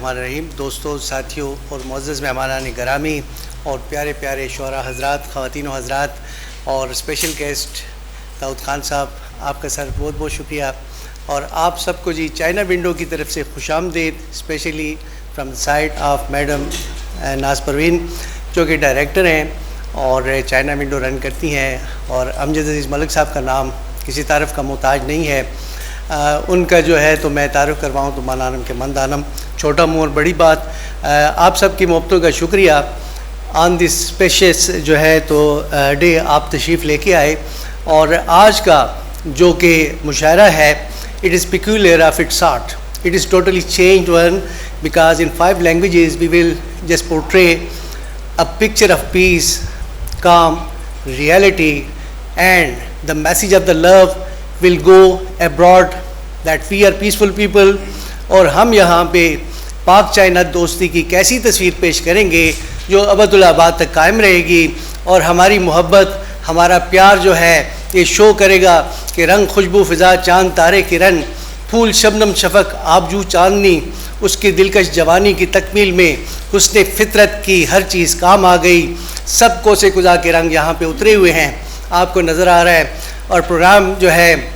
बिस्मिल्लाहिर्रहमानिर्रहीम। दोस्तों, साथियों और मुअज़्ज़ज़ मेहमानान गिरामी और प्यारे प्यारे शुअरा हज़रात, ख़वातीन व हज़रात और स्पेशल गेस्ट दाऊद खान साहब, आपका सर बहुत बहुत शुक्रिया। और आप सबको जी चाइना विंडो की तरफ से खुशामदीद, specially from the side of madam Naz Parveen जो कि डायरेक्टर हैं और चाइना विंडो रन करती हैं। और अमजद अज़ीज़ मलिक साहब का नाम किसी तारीफ़ का मोहताज नहीं है। उनका जो है तो मैं तारुफ़ करवाऊँ तो मानानम के मंद आनम, छोटा मुँह और बड़ी बात। आप सब की मोहब्बतों का शुक्रिया। ऑन दिस स्पेशस जो है तो डे आप तशरीफ़ लेके आए। और आज का जो कि मुशायरा है, it is peculiar of its sort. It is totally changed one because in 5 languages we will just portray a picture of peace, calm, reality, and the message of the love will go abroad that we are peaceful people। और हम यहाँ पे पाक China दोस्ती की कैसी तस्वीर पेश करेंगे जो अबदुल आबाद तक कायम रहेगी। और हमारी मोहब्बत, हमारा प्यार जो है ये शो करेगा कि रंग खुशबू फ़िज़ा चाँद तारे किरण, फूल शबनम शफ़क़ आबजू चांदनी, उसकी दिलकश जवानी की तकमील में हुस्न फ़ितरत की हर चीज़ काम आ गई। सब कोसे कुज़ा के रंग यहाँ पे उतरे हुए हैं, आपको नज़र आ रहा है। और प्रोग्राम जो है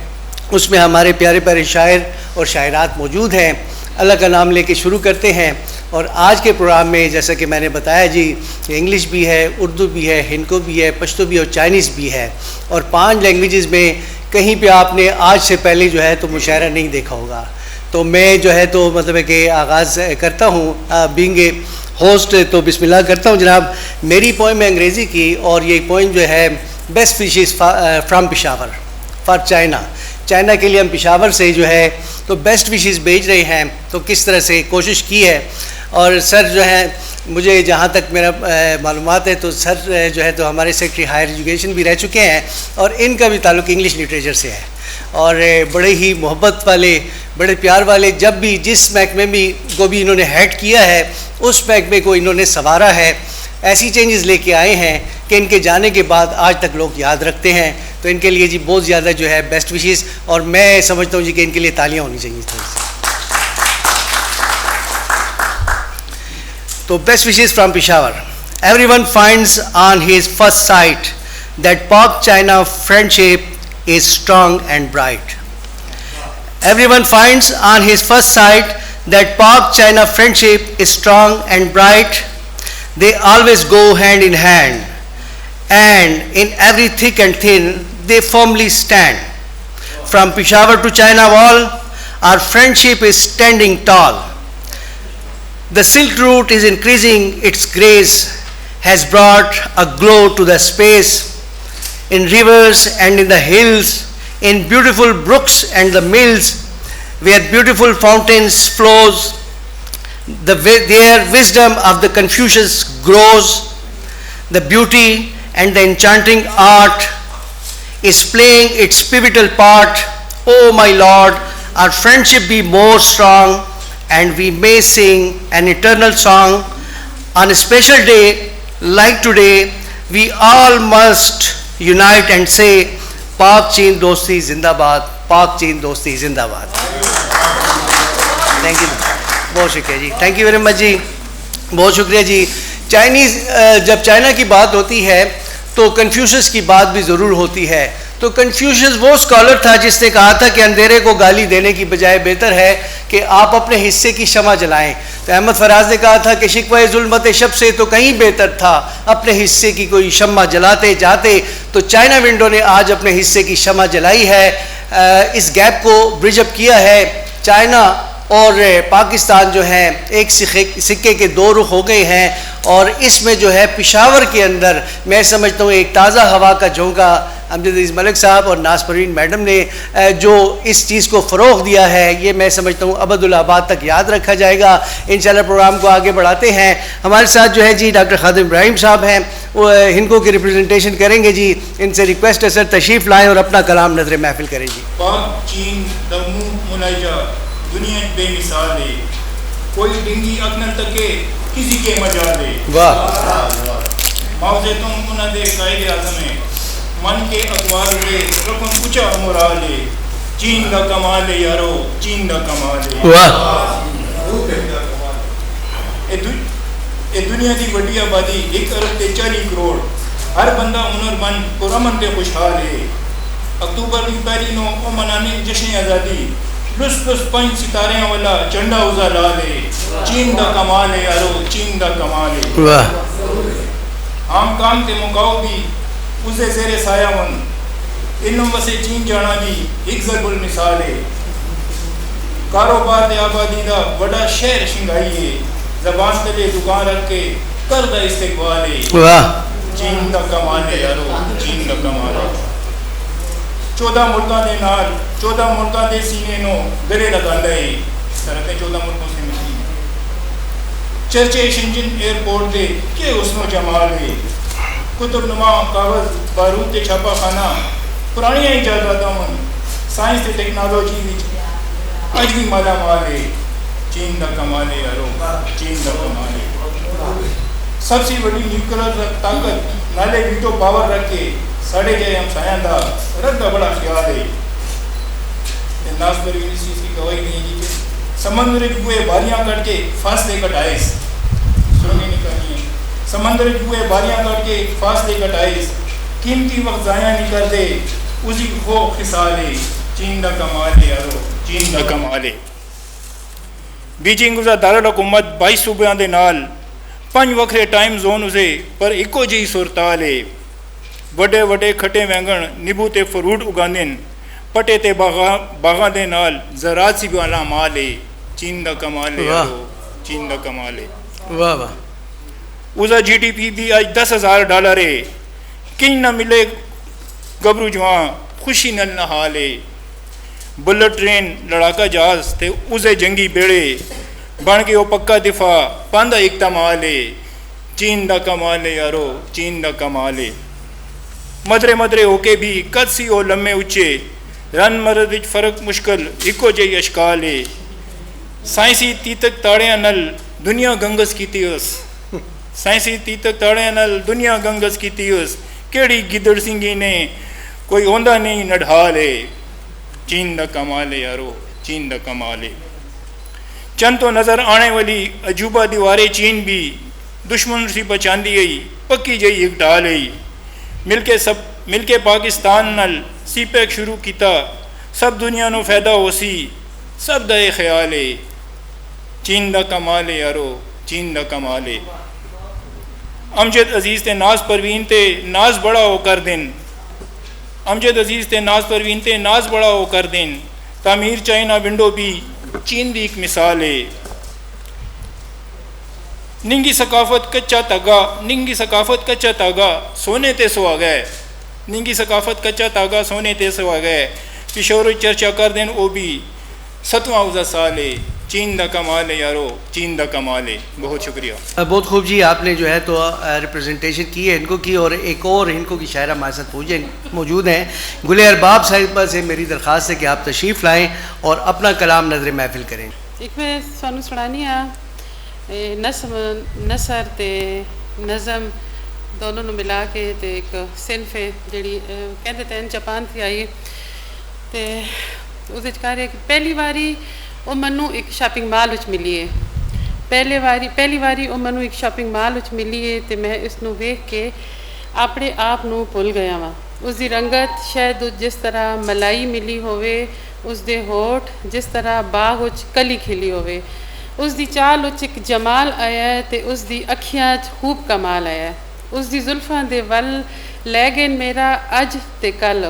उसमें हमारे प्यारे प्यारे शायर और शायरात मौजूद हैं। अल्लाह का नाम लेके शुरू करते हैं। और आज के प्रोग्राम में जैसा कि मैंने बताया जी, इंग्लिश भी है, उर्दू भी है, हिंदको भी है, पश्तो भी है और चाइनीज़ भी है। और 5 लैंग्वेजेस में कहीं पे आपने आज से पहले जो है तो मुशायरा नहीं देखा होगा। तो मैं जो है तो मतलब है कि आगाज़ करता हूँ बीइंग ए होस्ट, तो बिस्मिल्लाह करता हूँ जनाब। मेरी पोइम है अंग्रेज़ी की और ये पोइम जो है best wishes from Peshawar for China. China के लिए हम पेशावर से जो है तो बेस्ट विशेज़ भेज रहे हैं। तो किस तरह से कोशिश की है। और सर जो है, मुझे जहाँ तक मेरा मालूमात है तो सर जो है तो हमारे सेक्रेटरी हायर एजुकेशन भी रह चुके हैं और इनका भी ताल्लुक़ इंग्लिश लिटरेचर से है। और बड़े ही मोहब्बत वाले, बड़े प्यार वाले, जब भी जिस महकमे को भी इन्होंने हेड किया है उस महकमे को इन्होंने संवारा है। ऐसी चेंजेस लेके आए हैं कि इनके जाने के बाद आज तक लोग याद रखते हैं। तो इनके लिए जी बहुत ज़्यादा जो है बेस्ट विशेज़, और मैं समझता हूँ जी कि इनके लिए तालियाँ होनी चाहिए थोड़ी सी। तो best wishes from Peshawar. Everyone finds on his first sight that Pak China friendship is strong and bright. Everyone finds on his first sight that Pak-China friendship is strong and bright. They always go hand in hand, and in every thick and thin, they firmly stand. From Peshawar to China Wall, our friendship is standing tall. The Silk Route is increasing its grace, has brought a glow to the space. In rivers and in the hills, in beautiful brooks and the mills, where beautiful fountains flows, their wisdom of the Confucius grows. The beauty and the enchanting art is playing its pivotal part. Oh my Lord, our friendship be more strong, and we may sing an eternal song. On a special day like today, we all must unite and say, पाक चीन दोस्ती जिंदाबाद, पाक चीन दोस्ती जिंदाबाद। Thank you, बहुत शुक्रिया जी, थैंक यू वेरी मच जी, बहुत शुक्रिया जी। चाइनीज़, जब चाइना की बात होती है तो कन्फ्यूशियस की बात भी ज़रूर होती है। तो कन्फ्यूशियस वो स्कॉलर था जिसने कहा था कि अंधेरे को गाली देने की बजाय बेहतर है कि आप अपने हिस्से की शमा जलाएं। तो अहमद फराज ने कहा था कि शिकवा जुल्मत शब से तो कहीं बेहतर था अपने हिस्से की कोई शमा जलाते जाते। तो चाइना विंडो ने आज अपने हिस्से की शमा जलाई है। इस गैप को ब्रिजअप किया है। चाइना और पाकिस्तान जो है एक सिक्के के 2 रुख हो गए हैं। और इसमें जो है पेशावर के अंदर मैं समझता हूँ एक ताज़ा हवा का झोंका अमजद अज़ीज़ मलिक साहब और नाज परवीन मैडम ने जो इस चीज़ को फ़रोग़ दिया है, ये मैं समझता हूँ अबदुल आबाद तक याद रखा जाएगा। इंशाल्लाह प्रोग्राम को आगे बढ़ाते हैं। हमारे साथ जो है जी डॉक्टर खादिम इब्राहिम साहब हैं, वो हिंदको की रिप्रेजेंटेशन करेंगे जी। इनसे रिक्वेस्ट है सर तशरीफ़ लाएँ और अपना कलाम नज़र महफिल करें जी। पाक चीन दमू मुलाजा दुनिया बेमिसाल है, कोई डिंगी अकन तके किसी के मजाले। वाह। मौजे तुम उन्हें दे कायदे आज़म है, मन के अकवाल रे रकम ऊंचा मुराल है, चीन का कमाल है यारो, चीन का कमाल है। वाह। दुनिया की वड्डी आबादी 1 अरब ते 40 करोड़, हर बंदा हुनरमंद पुरअमन ते खुशहाल है। अक्टूबर की पहली नो ओ मनाने जश्न आज़ादी, लुस लुस 5 सितारे वाला झंडा उजा ला ले, चीन दा कमाल है यारो, चीन दा कमाल है। वाह। आम काम ते मुकाओ भी उसे ज़ेरे सायावन, इल्म वसे चीन जाना भी एक ज़रबुल मिसाल है। कारोबार ते आबादी दा बड़ा शहर शिंगाई है, ज़बान तले दुकान रख के कर दा इस्तेकबाल है। वाह। चीन दा कमाल है यारो, चीन दा कमाल है। 14 मुल्कां दे नाल 14 मुल्कां दे सीने नो गले लगांदा है, सरहदें 14 मुल्कों से मिलती हैं। चर्चे शिंजिन एयरपोर्ट दे के उसनो जमाल है, कुतुबनुमा कागज बारूद ते छापा खाना पुरानियां इजादातां मन साइंस ते टेक्नोलॉजी विच अज भी माला माल है। चीन दा कमाल है यारो, चीन दा कमाल है। सबसे बड़ी न्यूक्लियर ताकत नाले वीटो पावर रख के साढ़े जे हमसायां दा रखदा बड़ा ख्याल है। नासपुर यूनिवर्सिटी की गवाही नहीं है कि समंदर जुए बारियां कट के फासले कटाए, सुनने निकलनी है। समंदर जुए बारियां कट के फासले कटाए, कीमती वक्त ज़ाया नहीं कर दे, उसी खो खिसाल है। चीन दा कमाल है यारो, चीन दा कमाल है। बीजिंग उसा दारुल हुकूमत 22 सूबे दे नाल 5 वखरे टाइम जोन उसे पर इको जी सुरताल है। वड्डे वड्डे खट्टे वैंगण नींबू ते फ्रूट उगांदे न, पटे ते बागां दे नाल ज़रात सी वाला माल है। चीन दा कमाल है यारो, चीन दा कमाल है। वाह वाह। उसका GDP भी आज $10,000 है। किंज न मिले गबरू जवान खुशी नल नहाल है। बुलेट ट्रेन लड़ाका जहाज ते उसे जंगी बेड़े बन के वो पक्का दिफा पांदा एक तमाल है। चीन दा कमाल है यारो, चीन दा कमाल है। मदरे मदरे होके भी कद सी ओ लम्मे उच्चे, रन मरद विच फर्क मुश्किल इको जही अशकाल है। साइंसी तीतक ताड़ियां नल दुनिया गंगस कीती उस, साइंसी तीतक ताड़ियां नल दुनिया गंगस कीती उस, केड़ी गिदड़ सिंगी ने कोई होंदा नहीं नढाल है। चीन दा कमाल है यारो, चीन दा कमाल है। चंद तो नज़र आने वाली अजूबा दीवारें चीन भी दुश्मन सी बचांदी गई, पक्की जही एक ढाल है। मिलके पाकिस्तान नल सीपैक शुरू किया, सब दुनिया नो फायदा हो सी, सब दा ये ख्याल है। चीन दा कमाल है यारो, चीन दा कमाल है। अमजद अजीज़ ते नाज परवीन ते नाज बड़ा हो कर दिन, अमजद अजीज़ ते नाज परवीन ते नाज बड़ा हो कर दिन। तामीर चाइना विंडो भी चीन दी एक मिसाल है। निंगी सकाफत कच्चा तागा, निंगी सकाफत कच्चा तागा सोने ते सुहागा है। निंगी सकाफत कच्चा तागा सोने ते सुहागा है। किशोर चर्चा कर देन वो भी 7वां उज़ा साल है। चीन दा कमाल है यारो, चीन दा कमाल है। बहुत शुक्रिया। बहुत खूब जी, आपने जो है तो रिप्रेजेंटेशन की है इनको की, और एक और इनको की शायरा हमारे साथ मौजूद हैं। गुल अरबाब साहिबा से मेरी दरख्वास्त है कि आप तशरीफ़ लाएँ और अपना कलाम नजर महफिल करें। एक मैं सानू सुनानी नसर ते नज़म दोनों ਨੂੰ मिला के ते एक सिनफ है जिहड़ी कहते थे जापान थी आई ते उसदे च कह रहे कि पहली बारी वो मनु एक शॉपिंग माल विच मिली है। पहली बारी वो मनु एक शॉपिंग माल विच मिली है ते मैं इसनू वेख के अपने आप नू भुल गया वा। उसकी रंगत शायद जिस तरह मलाई मिली होवे, उसके होठ जिस तरह बाग विच कली खिली होवे, उसकी चाल विच एक जमाल आया है ते उसकी अखियां च खूब कमाल आया है। उसकी जुल्फां दे वल लै गए मेरा अज ते कल,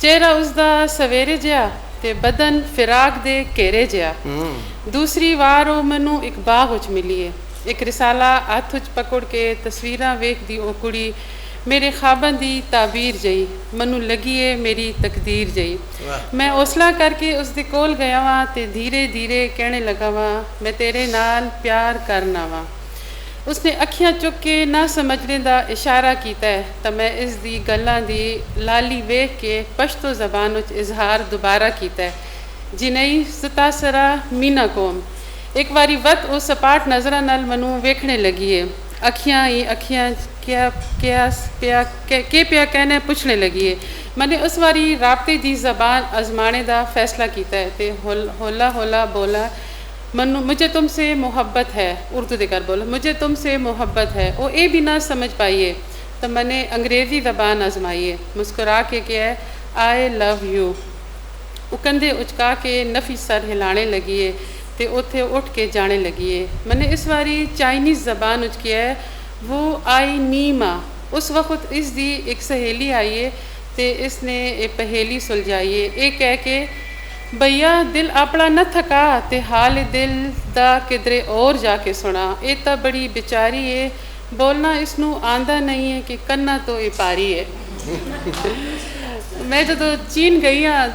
चेहरा उसका सवेरे जिहा ते बदन फिराक दे घेरे जिहा। दूसरी वार वो मैनू एक बाग विच मिली है। एक रिसाला हथ विच पकड़ के तस्वीरां वेखदी ओ कुड़ी मेरे ख्वाबां दी ताबीर जई, मैनू लगी है मेरी तकदीर जई। मैं हौसला करके उसदे कोल गया वा ते धीरे धीरे कहने लगा वा मैं तेरे नाल प्यार करना वा। उसने अखियां चुक के ना समझने का इशारा किया है तो मैं इस दी गल्लां दी लाली वेख के पश्तो ज़बान विच इजहार दोबारा किया है। जिनई सतासरा मीना कोम एक बारी वत उस सपाट नज़र नाल मनु वेखने लगी है। अखियां ही अखियां क्या क्या पिया कहने पुछने लगी है। मैंने उस बारी राबते दी ज़बान आजमाने का फैसला किया है ते होला होला बोला मनु मुझे तुमसे मोहब्बत है, उर्दू देकर बोलो, मुझे तुमसे मोहब्बत है, वो ये भी ना समझ पाइए तो मैंने अंग्रेज़ी ज़बान आजमाइए, मुस्कुरा के क्या है आई लव यू, वो कंधे उचका के नफी सर हिलाने लगी है तो उथे उठ के जाने लगी है। मैंने इस बारी चाइनीज़ ज़बान उच किया है, वो आई नीमा, उस वक्त इस दी एक सहेली आई है तो इसने एक पहेली सुलझाइए, एक कह के भैया दिल अपना न थका ते हाल दिल दा किधरे और जाके सुना, ये तो बड़ी बेचारी है, बोलना इसनू आंदा नहीं है कि करना तो ये पारी है। मैं जो चीन गई हाँ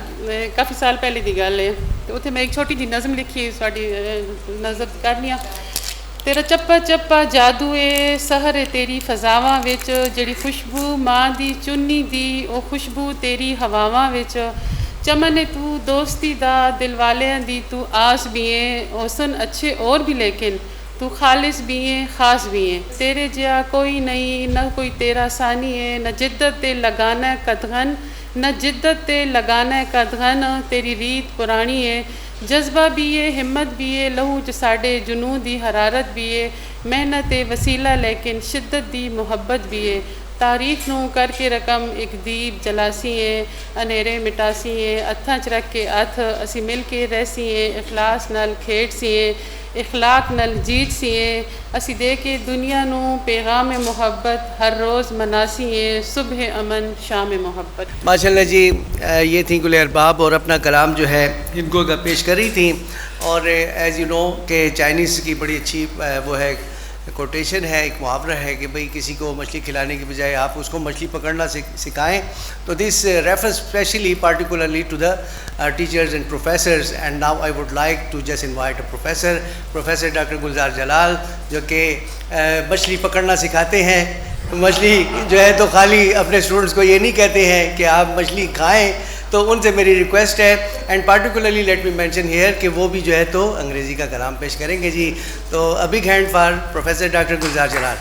काफ़ी साल पहले की गल है, तो उत्थे मैं एक छोटी जी नज़म लिखी साड़ी नज़र कर लिया, तेरा चप्पा चप्पा जादू है सहर तेरी फजावां विच, जिहड़ी खुशबू माँ दी चुन्नी दी वो खुशबू तेरी हवावां विच, चमन तू दोस्ती दा दिल वालियां दी तू आस भी है, हुसन अच्छे और भी लेकिन तू खालिस भी है ख़ास भी है, तेरे जहा कोई नहीं न कोई तेरा सानी है, न जिद्दत ते लगाना कदगन, न जिद्दत ते लगाना कदगन, तेरी रीत पुरानी है, जज्बा भी है हिम्मत भी है, लहू च साडे जुनू दी हरारत भी है, मेहनत वसीला लेकिन शिद्दत दी मुहब्बत भी है, तारीफ नू करके रकम एक दीप जलासी है, अनेरे मिटासी है, हत्थां च रख के हथ असी मिल के रहसी है, इखलास नल खेड सी है, इखलाक नल जीत सी है, असी दे के दुनिया नू पैगाम मोहब्बत हर रोज़ मनासी है, सुबह अमन शाम मोहब्बत। माशाल्लाह जी, ये थी गुल अरबाब और अपना कलाम जो है इनको पेश कर रही थी, और एज़ यू नो कि चाइनीज़ की बड़ी अच्छी वो है कोटेशन है, एक मुहावरा है कि भाई किसी को मछली खिलाने की बजाय आप उसको मछली पकड़ना सिखाएं, तो this refers specially particularly to the teachers and professors, and now I would like to just invite a professor doctor Gulzar Jalal, जो कि मछली पकड़ना सिखाते हैं। मछली जो है तो खाली अपने स्टूडेंट्स को ये नहीं कहते हैं कि आप मछली खाएँ, तो उनसे मेरी रिक्वेस्ट है, and particularly let me mention here कि वो भी जो है तो अंग्रेज़ी का कलाम पेश करेंगे जी। तो a big hand for professor doctor Gulzar Jalal.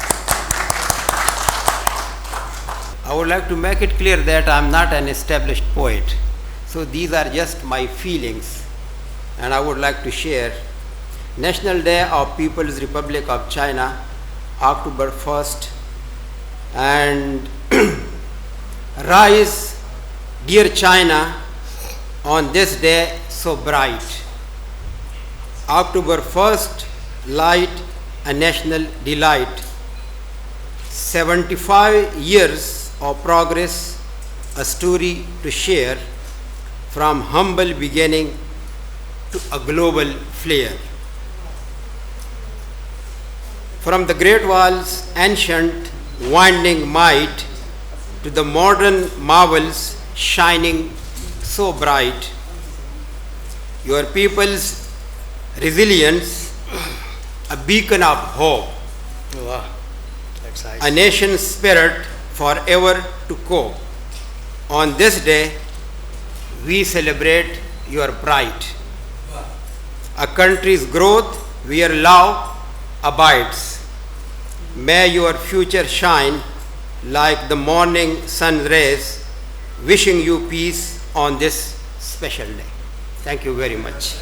I would like to make it clear that I am not an established poet, so these are just my feelings, and I would like to share. National Day of People's Republic of China, October 1st, and rise dear China on this day so bright. October 1st, light a national delight. 75 years of progress, a story to share, from humble beginning to a global flair. From the great wall's ancient winding might to the modern marvels shining so bright, your people's resilience a beacon of hope. Wow, that's nice. A nation's spirit forever to cope. On this day we celebrate your pride, a country's growth where love abides. May your future shine like the morning sun rays, wishing you peace on this special day. Thank you very much.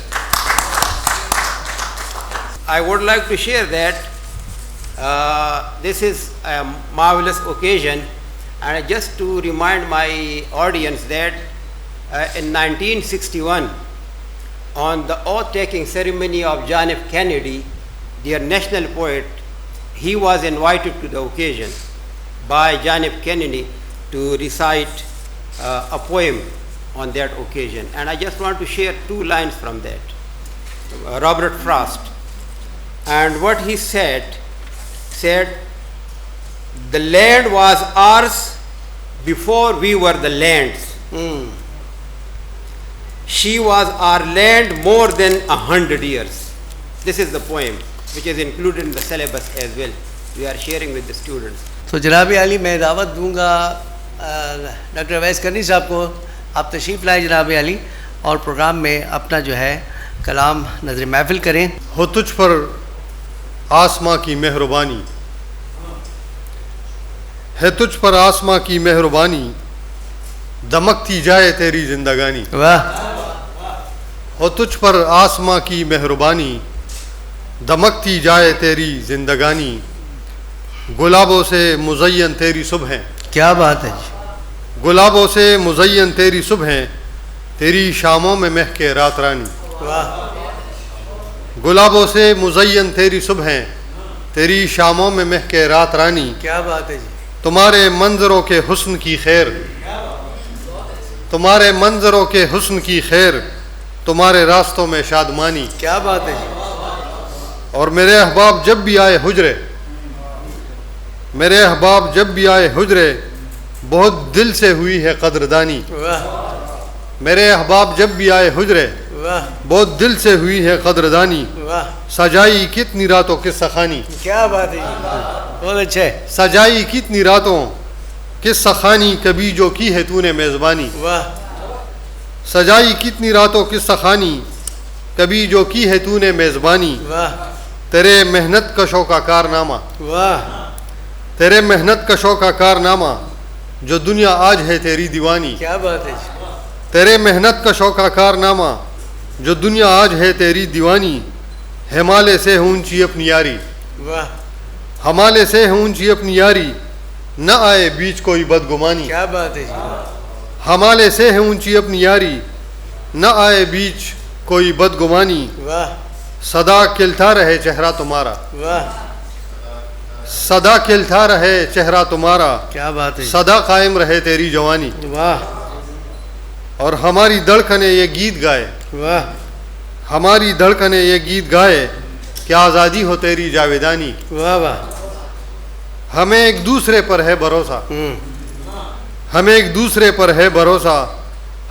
I would like to share that this is a marvelous occasion, and just to remind my audience that in 1961, on the oath-taking ceremony of John F. Kennedy, their national poet, he was invited to the occasion by John F. Kennedy to recite a poem on that occasion, and I just want to share 2 lines from that. Robert Frost, and what he said, the land was ours before we were the land's. She was our land more than 100 years. This is the poem which is included in the syllabus as well. We are sharing with the students. तो जनाब आली, मैं दावत दूंगा doctor Awais करनी साहब को, आप तशरीफ़ लाए जनाब आली, और प्रोग्राम में अपना जो है कलाम नज़र महफिल करें। हो तुझ पर आसमां की मेहरबानी, है तुझ पर आसमां की मेहरबानी, दमकती जाए तेरी जिंदगानी। वाह। हो तुझ पर आसमां की मेहरबानी, दमकती जाए तेरी जिंदगानी, गुलाबों से मुज़य्यन तेरी सुबह, क्या बात है जी, गुलाबों से मुज़य्यन तेरी सुबह, तेरी शामों में महके रात रानी। वाह, गुलाबों से मुज़य्यन तेरी सुबह, तेरी शामों में महके रात रानी। क्या बात है जी, तुम्हारे मंजरों के हुस्न की खैर, तुम्हारे मंजरों के हुस्न की खैर, तुम्हारे रास्तों में शादमानी। क्या बात है जी, और मेरे अहबाब जब भी आए हुजरे, मेरे अहबाब जब भी आए हुजरे, बहुत दिल से हुई है कदरदानी। वाह मेरे अहबाब जब भी आए हुजरे, वाह बहुत दिल से हुई है कदरदानी। वाह, सजाई कितनी रातों किस सखानी, क्या बात है जी, बहुत अच्छा है। सजाई कितनी रातों किस सखानी, कभी जो की है तूने मेज़बानी। वाह, सजाई कितनी रातों किस सखानी, कभी जो की है तूने मेज़बानी। वाह, तेरे मेहनत कशों का कारनामा, वाह, तेरे मेहनत कशों का कारनामा, जो दुनिया आज है तेरी दीवानी। क्या बात है जी, तेरे मेहनत कशों का कारनामा, जो दुनिया आज है तेरी दीवानी। हिमालय से है ऊंची अपनी यारी, वाह, हिमालय से है ऊंची अपनी यारी, न आए बीच कोई बदगुमानी। क्या बात है जी, हिमालय से है ऊंची अपनी यारी, न आए बीच कोई बदगुमानी। वाह, सदा खिलता रहे चेहरा तुम्हारा, वाह, सदा खिलता रहे चेहरा तुम्हारा, क्या बात है जी, सदा कायम रहे तेरी जवानी। वाह, और हमारी धड़कने ये गीत गाए, वाह, हमारी धड़कने ये गीत गाए, कि आज़ादी हो तेरी जावेदानी। वाह, वाह, हमें एक दूसरे पर है भरोसा, हमें एक दूसरे पर है भरोसा,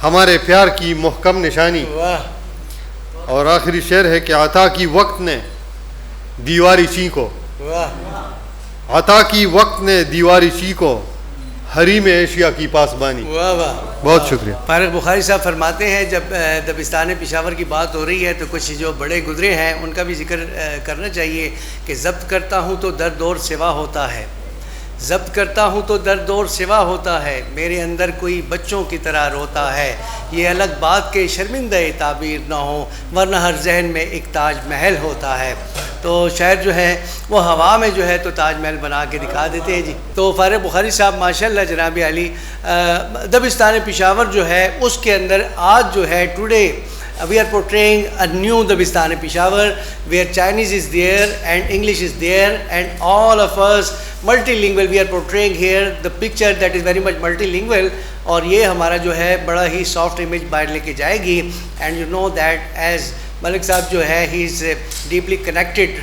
हमारे प्यार की मुहकम निशानी। वाह, और आखिरी शेर है कि अता की वक्त ने दीवारी चीको, वाह, अता की वक्त ने दीवारी चीको, हरी में एशिया की पासबानी। वाह, वाह। बहुत शुक्रिया। फारूक बुखारी साहब फरमाते हैं जब दबिस्तान पेशावर की बात हो रही है तो कुछ जो बड़े गुजरे हैं उनका भी जिक्र करना चाहिए कि ज़ब्त करता हूँ तो दर्द और सिवा होता है, ज़ब्त करता हूँ तो दर्द और सिवा होता है, मेरे अंदर कोई बच्चों की तरह रोता है, ये अलग बात के शर्मिंदा ताबीर ना हो, वरना हर जहन में एक ताज महल होता है। तो शायर जो है वो हवा में जो है तो ताजमहल बना के दिखा देते हैं जी। तो फारूक बुखारी साहब माशाल्लाह जनाब अली दबिस्तान पेशावर जो है उसके अंदर आज जो है today we are portraying a new Dabistan Peshawar where Chinese is there and English is there and all of us multilingual we are portraying here the picture that is very much multilingual और ये हमारा जो है बड़ा ही soft image बाहर लेके जाएगी and you know that as Malik साहब जो है ही is deeply connected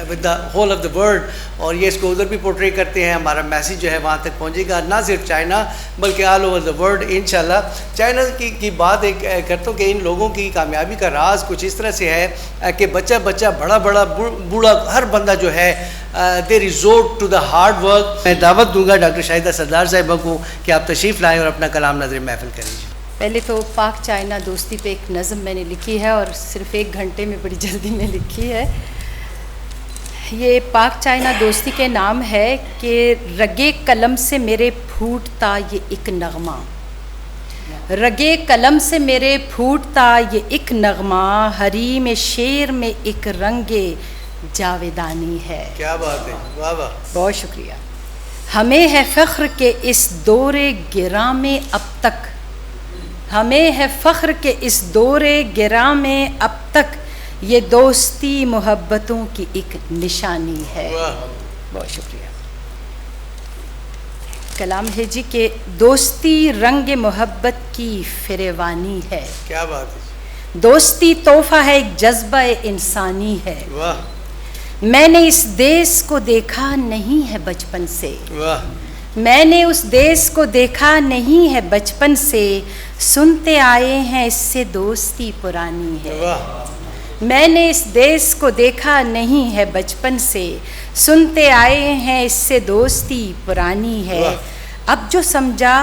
with the whole of the world और ये इसको उधर भी पोर्ट्रे करते हैं। हमारा मैसेज जो है वहाँ तक पहुँचेगा ना सिर्फ चाइना बल्कि ऑल ओवर द वर्ल्ड इंशाल्लाह। चाइना की बात एक करता हूँ कि इन लोगों की कामयाबी का राज कुछ इस तरह से है कि बच्चा बच्चा बड़ा बड़ा बूढ़ा हर बंदा जो है they resort to the hard work. मैं दावत दूंगा डॉक्टर शाहिदा सरदार साहिबा को कि आप तशरीफ़ लाएँ और अपना कलाम नज़र महफिल करेंगे। पहले तो पाक चाइना दोस्ती पे एक नज़म मैंने लिखी है और सिर्फ 1 घंटे में बड़ी जल्दी में लिखी है। ये पाक चाइना दोस्ती के नाम है कि रगे कलम से मेरे फूटता ये एक नगमा, रगे कलम से मेरे फूटता ये एक नगमा, हरी में शेर में एक रंगे जावेदानी है। क्या बात है, वाह वाह, बहुत शुक्रिया। हमें है फ़ख्र के इस दौरे गिरा में अब तक, हमें है फ़ख्र के इस दौरे गिरा में अब तक, ये दोस्ती मोहब्बतों की एक निशानी है। वाह, बहुत शुक्रिया। कलाम है जी के दोस्ती रंग मोहब्बत की फिरेवानी है। क्या बात है, दोस्ती तोहफ़ा है एक जज्बा इंसानी है। वाह मैंने इस देश को देखा नहीं है बचपन से, वाह, मैंने उस देश को देखा नहीं है बचपन से, सुनते आए हैं इससे दोस्ती पुरानी है। वाह, मैंने इस देश को देखा नहीं है बचपन से, सुनते आए हैं इससे दोस्ती पुरानी है। अब जो समझा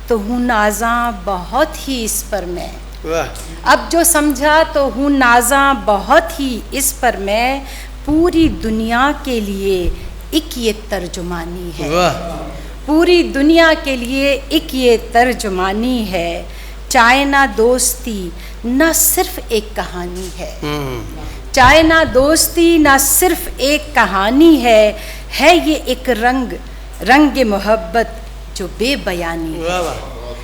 तो हूँ नाज़ा बहुत ही इस पर मैं, वाह, अब जो समझा तो हूँ नाज़ा बहुत ही इस पर मैं, पूरी दुनिया के लिए एक ये तर्जुमानी है। वाह, पूरी दुनिया के लिए एक ये तर्जुमानी है। चाइना दोस्ती न सिर्फ एक कहानी है, चाइना दोस्ती ना सिर्फ एक कहानी है ये एक रंग मोहब्बत जो बेबयानी है। वाह वाह,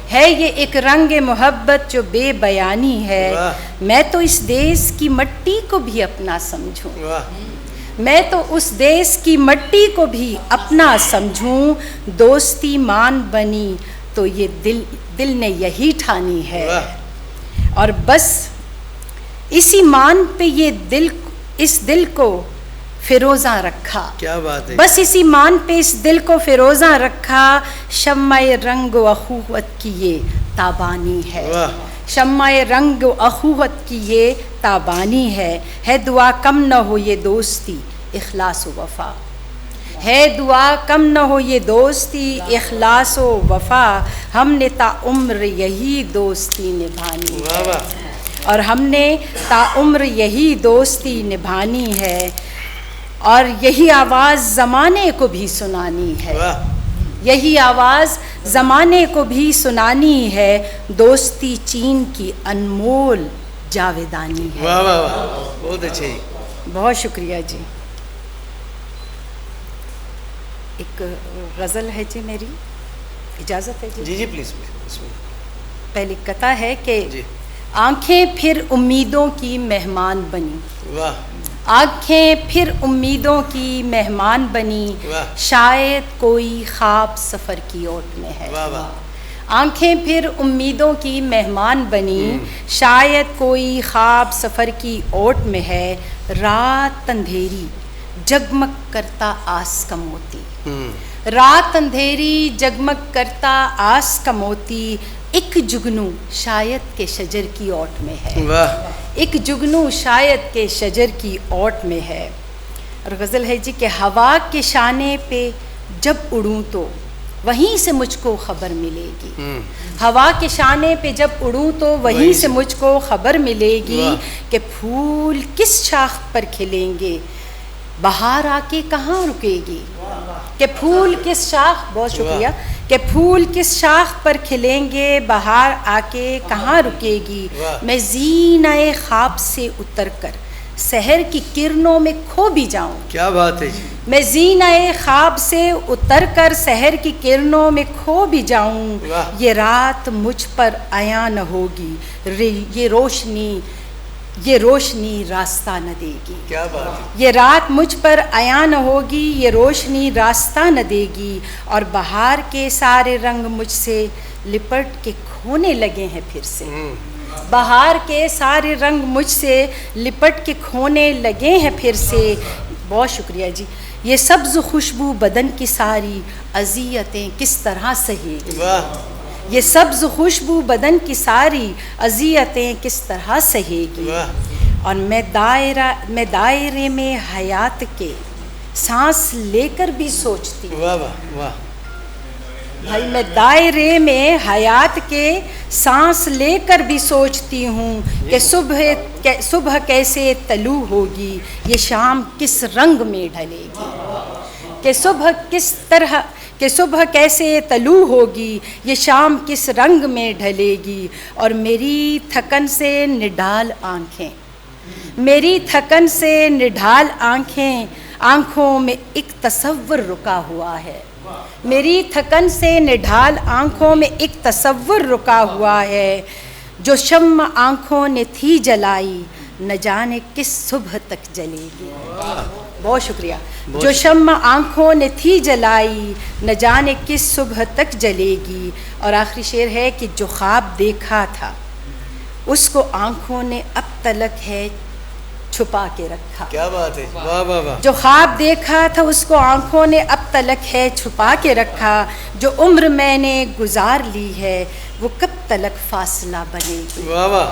है ये एक रंग मोहब्बत जो बेबयानी है। वाह। मैं तो इस देश की मिट्टी को भी अपना समझूं, वाह, मैं तो उस देश की मिट्टी को भी अपना समझूं। दोस्ती मान बनी तो ये दिल ने यही ठानी है। वाह। और बस इसी मान पे ये इस दिल को फिरोज़ा रखा। क्या बात है। बस इसी मान पे इस दिल को फिरोज़ा रखा। शम्माए रंग व अखुवत की ये ताबानी है। वाह। शम्माए रंग व अखुवत की ये ताबानी है दुआ कम न हो ये दोस्ती इखलास व वफ़ा। है दुआ कम न हो ये दोस्ती इखलास व वफ़ा। हमने ताउम्र यही दोस्ती निभानी वाह है। वाह, और हमने ताउम्र यही दोस्ती निभानी है। और यही आवाज़ ज़माने को भी सुनानी है। वाह, यही आवाज़ ज़माने को भी सुनानी है। दोस्ती चीन की अनमोल जावेदानी है। वाह वाह वाह, बहुत अच्छे जी। बहुत शुक्रिया जी। एक गज़ल है जी मेरी, इजाज़त है जी? जी जी प्लीज़ प्लीज़। पहली कथा है कि जी। आंखें फिर उम्मीदों की मेहमान बनी। वाह आंखें फिर उम्मीदों की मेहमान बनी। वाह। शायद कोई ख्वाब सफ़र की ओट में है। वाह वाह, आंखें फिर उम्मीदों की मेहमान बनी। शायद कोई ख्वाब सफ़र की ओट में है। रात अंधेरी जगमग करता आस का मोती। रात अंधेरी जगमग करता आस का मोती। एक जुगनू शायद के शजर की ओट में है। वाह, एक जुगनू शायद के शजर की ओट में है। और गज़ल है जी कि हवा के शाने पे जब उड़ूं तो वहीं से मुझको खबर मिलेगी। हवा के शाने पे जब उड़ूं तो वहीं से मुझको खबर मिलेगी वाह। कि फूल किस शाख पर खिलेंगे, बहार आके कहाँ रुकेगी। कि फूल किस शाख, बहुत शुक्रिया, कि फूल किस शाख पर खिलेंगे, बहार आके कहाँ रुकेगी। वाह। मैं ज़ीनाए ख्वाब से उतर कर शहर की किरणों में खो भी जाऊं। क्या बात है जी। मैं ज़ीनाए ख्वाब से उतर कर शहर की किरणों में खो भी जाऊं। वाह। ये रात मुझ पर आया न होगी, ये रोशनी रास्ता न देगी। क्या बात है। ये रात मुझ पर आया न होगी, ये रोशनी रास्ता न देगी। और बहार के सारे रंग मुझसे लिपट के खोने लगे हैं फिर से। बहार के सारे रंग मुझसे लिपट के खोने लगे हैं फिर से। बहुत शुक्रिया जी। ये सब्ज़ खुशबू बदन की सारी अज़ियतें किस तरह सहेगी। वाह, ये सब्ज़ खुशबू बदन की सारी अज़ियतें किस तरह सहेगी। वाह, और मैं दायरे में हयात के सांस लेकर भी सुचती हूँ। वाह वाह वाह, भाई मैं दायरे में हयात के सांस लेकर भी सोचती हूँ कि सुबह कैसे तलू होगी, ये शाम किस रंग में ढलेगी। कि सुबह कैसे तलू होगी, ये शाम किस रंग में ढलेगी। और मेरी थकन से निढाल आँखों में एक तसव्वुर रुका हुआ है। मेरी थकन से निढाल आँखों में एक तसव्वुर रुका हुआ है। जो शम्म आँखों ने थी जलाई, न जाने किस सुबह तक जलेगी। बहुत शुक्रिया। जो शम्म आँखों ने थी जलाई, न जाने किस सुबह तक जलेगी। और आखिरी शेर है कि जो ख्वाब देखा था उसको आँखों ने अब तलक है छुपा के रखा। क्या बात है। वाह वाह वाह, जो ख्वाब देखा था उसको आँखों ने अब तलक है छुपा के रखा। जो उम्र मैंने गुजार ली है वो कब तलक फासला बनेगी। वाह वाह,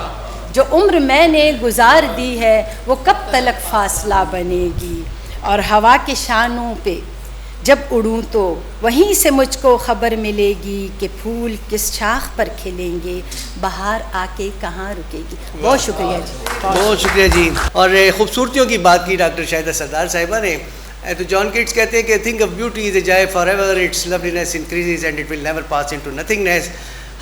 जो उम्र मैंने गुजार दी है वो कब तलक फासला बनेगी। और हवा के शानों पे जब उड़ूं तो वहीं से मुझको खबर मिलेगी कि फूल किस शाख पर खिलेंगे, बहार आके कहाँ रुकेगी। बहुत शुक्रिया जी। बहुत शुक्रिया जी। और खूबसूरतियों की बात की डॉक्टर शाहिदा सरदार साहिबा ने। तो जॉन किट्स कहते हैं कि thing of beauty is a joy for ever, its loveliness increases and it will never pass into nothingness.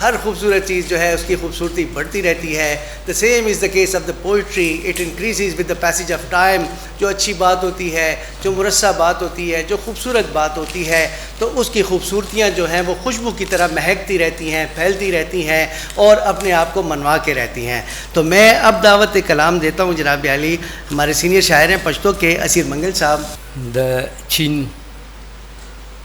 हर खूबसूरत चीज़ जो है उसकी खूबसूरती बढ़ती रहती है। The same is the case of the poetry, it increase with the passage of time. जो अच्छी बात होती है, जो मुरस्सा बात होती है, जो खूबसूरत बात होती है, तो उसकी खूबसूरतियाँ जो हैं वो खुशबू की तरह महकती रहती हैं, फैलती रहती हैं और अपने आप को मनवा के रहती हैं। तो मैं अब दावत कलाम देता हूँ जनाब आली, हमारे सीनियर शायर हैं पश्तो के असीर मंगल साहब। द चीन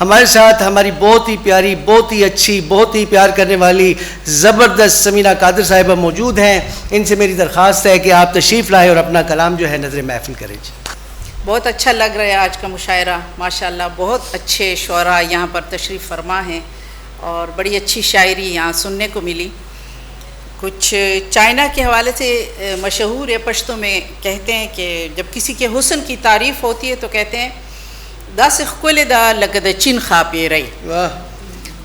हमारे साथ हमारी बहुत ही प्यारी, बहुत ही अच्छी, बहुत ही प्यार करने वाली ज़बरदस्त समीना कादिर साहिबा मौजूद हैं। इनसे मेरी दरख्वास्त है कि आप तशरीफ़ लाएँ और अपना कलाम जो है नज़र महफिल करें। बहुत अच्छा लग रहा है आज का मुशायरा, माशाल्लाह। बहुत अच्छे शुअरा यहाँ पर तशरीफ़ फरमा हैं और बड़ी अच्छी शायरी यहाँ सुनने को मिली। कुछ चाइना के हवाले से मशहूर है, पश्तो में कहते हैं कि जब किसी के हुस्न की तारीफ़ होती है तो कहते हैं दास खुले दा लगद चिन खा पे रही।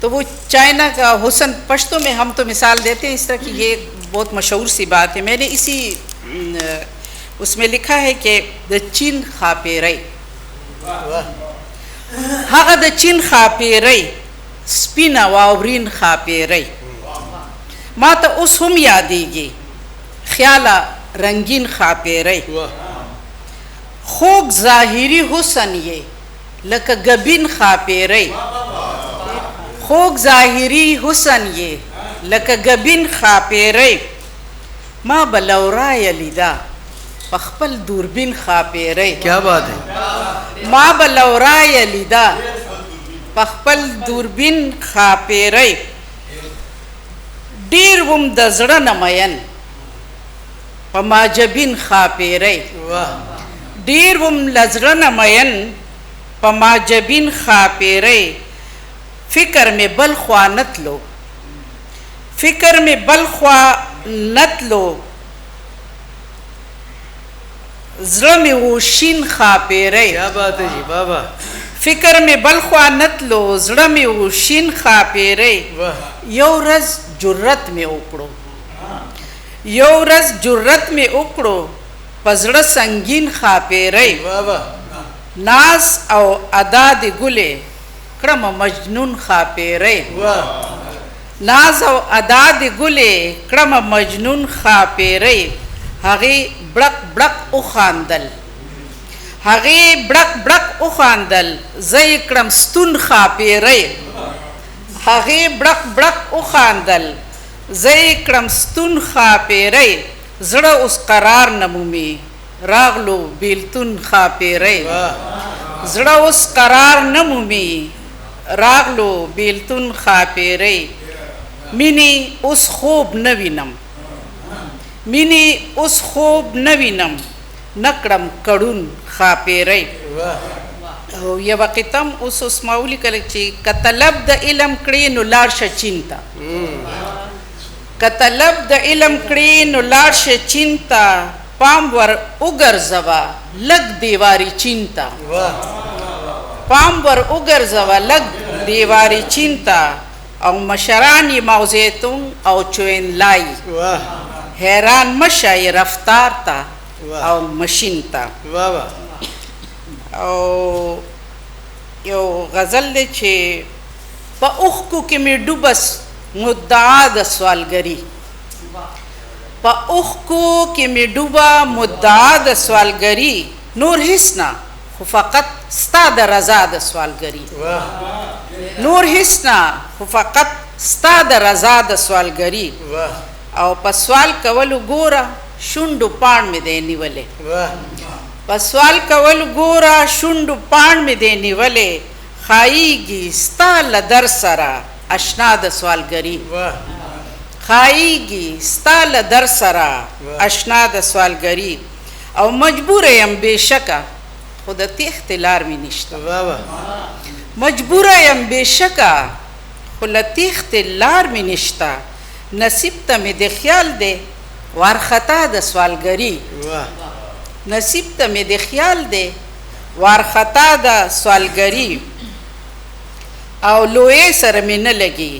तो वो चाइना का हुस्न पश्तो में हम तो मिसाल देते हैं इस तरह की, ये बहुत मशहूर सी बात है। मैंने इसी उसमें लिखा है कि द चिन खा पे रही, हाँ द चिन खा पे रही, स्पिना वावरीन खा पे रही। माता उस हम यादेगी ख्याला रंगीन खा पे रही। खूब ज़ाहिरी हुस्न ये लक गबिन खा पे रही। खूब ज़ाहिरी हुस्न ये लक गबिन खा पे रही। माँ बलौरा यलिदा पखपल दूरबीन खा पे रही। क्या बात है। माँ बलौरा यलिदा पखपल दूरबीन खा पे रही। डीर वम दजड़ा नमयन पमाजबिन खा पे रही। डीर वम लजड़ा नमयन पमा जबिन खापेरे फिक्र में बल ख्वा नत लो, फिक्र में बल ख्वा नत लो, ज़्र में वो शीन खापेरे। क्या बात है जी, बाबा। फिक्र में बल ख्वा नत लो, ज़्र में वो शीन खापेरे। यो रज जुर्रत में उकड़ो, यो रज जुर्रत में उकड़ो, पजड़ संगीन खापेरे। नाज औ अदाद गुले क्रम मजनून खापेरे। नाज औ अदाद गुले क्रम मजनून खापेरे। हगे ब्लक ब्लक उखांदल, हगे ब्लक ब्लक उखांदल, जय क्रम स्तुन खापेरे। हगे ब्लक ब्लक उखांदल, जय क्रम स्तुन खापेरे। जड़ा उस करार नमूमी रागलो बिलतुन खापेरे। जड़ा उस करार नमूमी रागलो बिलतुन खापेरे। मिनी उस खूब नवीनम, मिनी उस खूब नवीनम, नकड़म कड़ुन खापेरे। ये वक़ितम उस उस्माउली कलेक्ची कतलब द इलम कड़ी नुलार चिंता, कतलब द इलम कड़ी नुलार चिंता, पामवर उगर जवा लग दीवारी चिंता। पामवर उगर जवा लग दीवारी चिंता, और मशरानी मौजेतुन और चुएन लाई। हैरान मशा ये रफ्तार था और मशीन था। और यो गज़ल दे छे पउख्कु के में डुबस मुद्दाद सवालगरी, पउख्कु के में डूबा मुद्दाद सवालगरी। नूर हिस्ना फ़क़त स्ताद रज़ाद सवालगरी, नूर हिस्ना फ़क़त स्ताद रज़ाद सवालगरी। और पसवाल कवल गोरा शुंडु पान में देने वाले, पसवाल कवल गोरा शुंडु पान में देने वाले। खाईगी स्ताल दर सरा अशनाद सवालगरी, खाईगी स्ताल दर सरा अशनाद सवालगरी। और मजबूर हम बेशका खुद इख्तिलार में निश्ता, मजबूर हम बेशका खुद इख्तिलार में निश्ता। नसीब तमें दे ख्याल दे वार खता द सवालगरी, नसीब तमें दे ख्याल दे वार खता द सवालगरी। और लोए सर में न लगी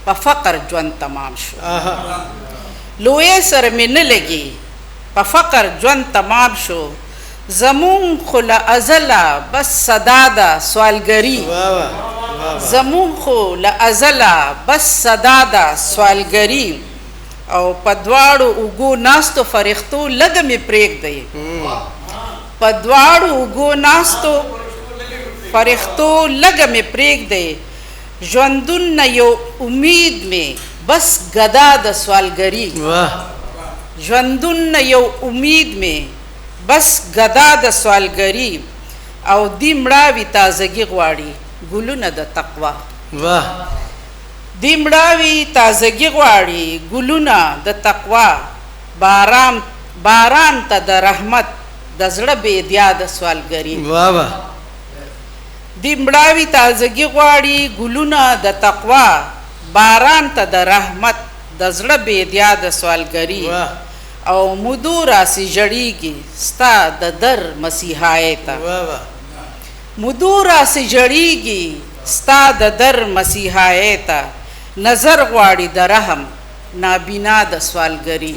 प फ़क़र जवन तमाम शो, लोए सर में न लगी प फ़क़र जवन तमाम शो। ज़मून खुला अज़ला बस सदादा सवालगरी, ज़मून खुला अज़ला बस सदादा सवालगरी। और पदवाड़ो उगो नास्तो फरिख्तो लग में प्रेग दे, पदवाड़ो उगो नास्तो फरिख्तो लग में प्रेग दे। जंदुन न यो उम्मीद में बस गदाद सवालगरी, जंदुन न यो उम्मीद में बस गदाद सवालगरी। और दिमड़ावी ताजगी ग्वाड़ी गुलू न द तकवा, दिमड़ावी ताजगी ग्वाड़ी गुलू न द तकवा। बाराम बारान त द रहमत दजड़ बेदियाद सवालगरी, दिमड़ावी ताजगी ग्वाड़ी गुलू न द तकवा। बारान त द रहमत दजड़ बेदियाद सवालगरी। और मुदूरा सी जड़ीगी स्ता द दर मसीहायता, मुदूरा सी जड़ीगी स्ता द दर मसीहायता। नजर ग्वाड़ी द रहम नाबिना द सवालगरी,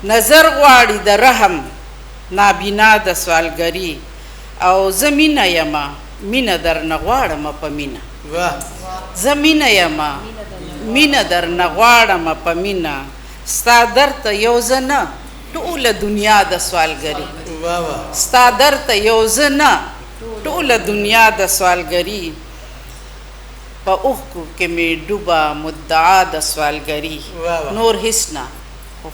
नजर ग्वाड़ी द रहम नाबिना द सवालगरी। और ज़मीन यमा मीन दर नगवाड़ म पमीना, ज़मीन यमा मीन दर नगवाड़ म पमीना। स्तादर त योजना टूल दुनिया द सवालगरी, स्तादर त योजना टूल दुनिया द सवालगरी। पउख्कु के में डूबा मुद्दा the सवालगरी। Noor हिस्ना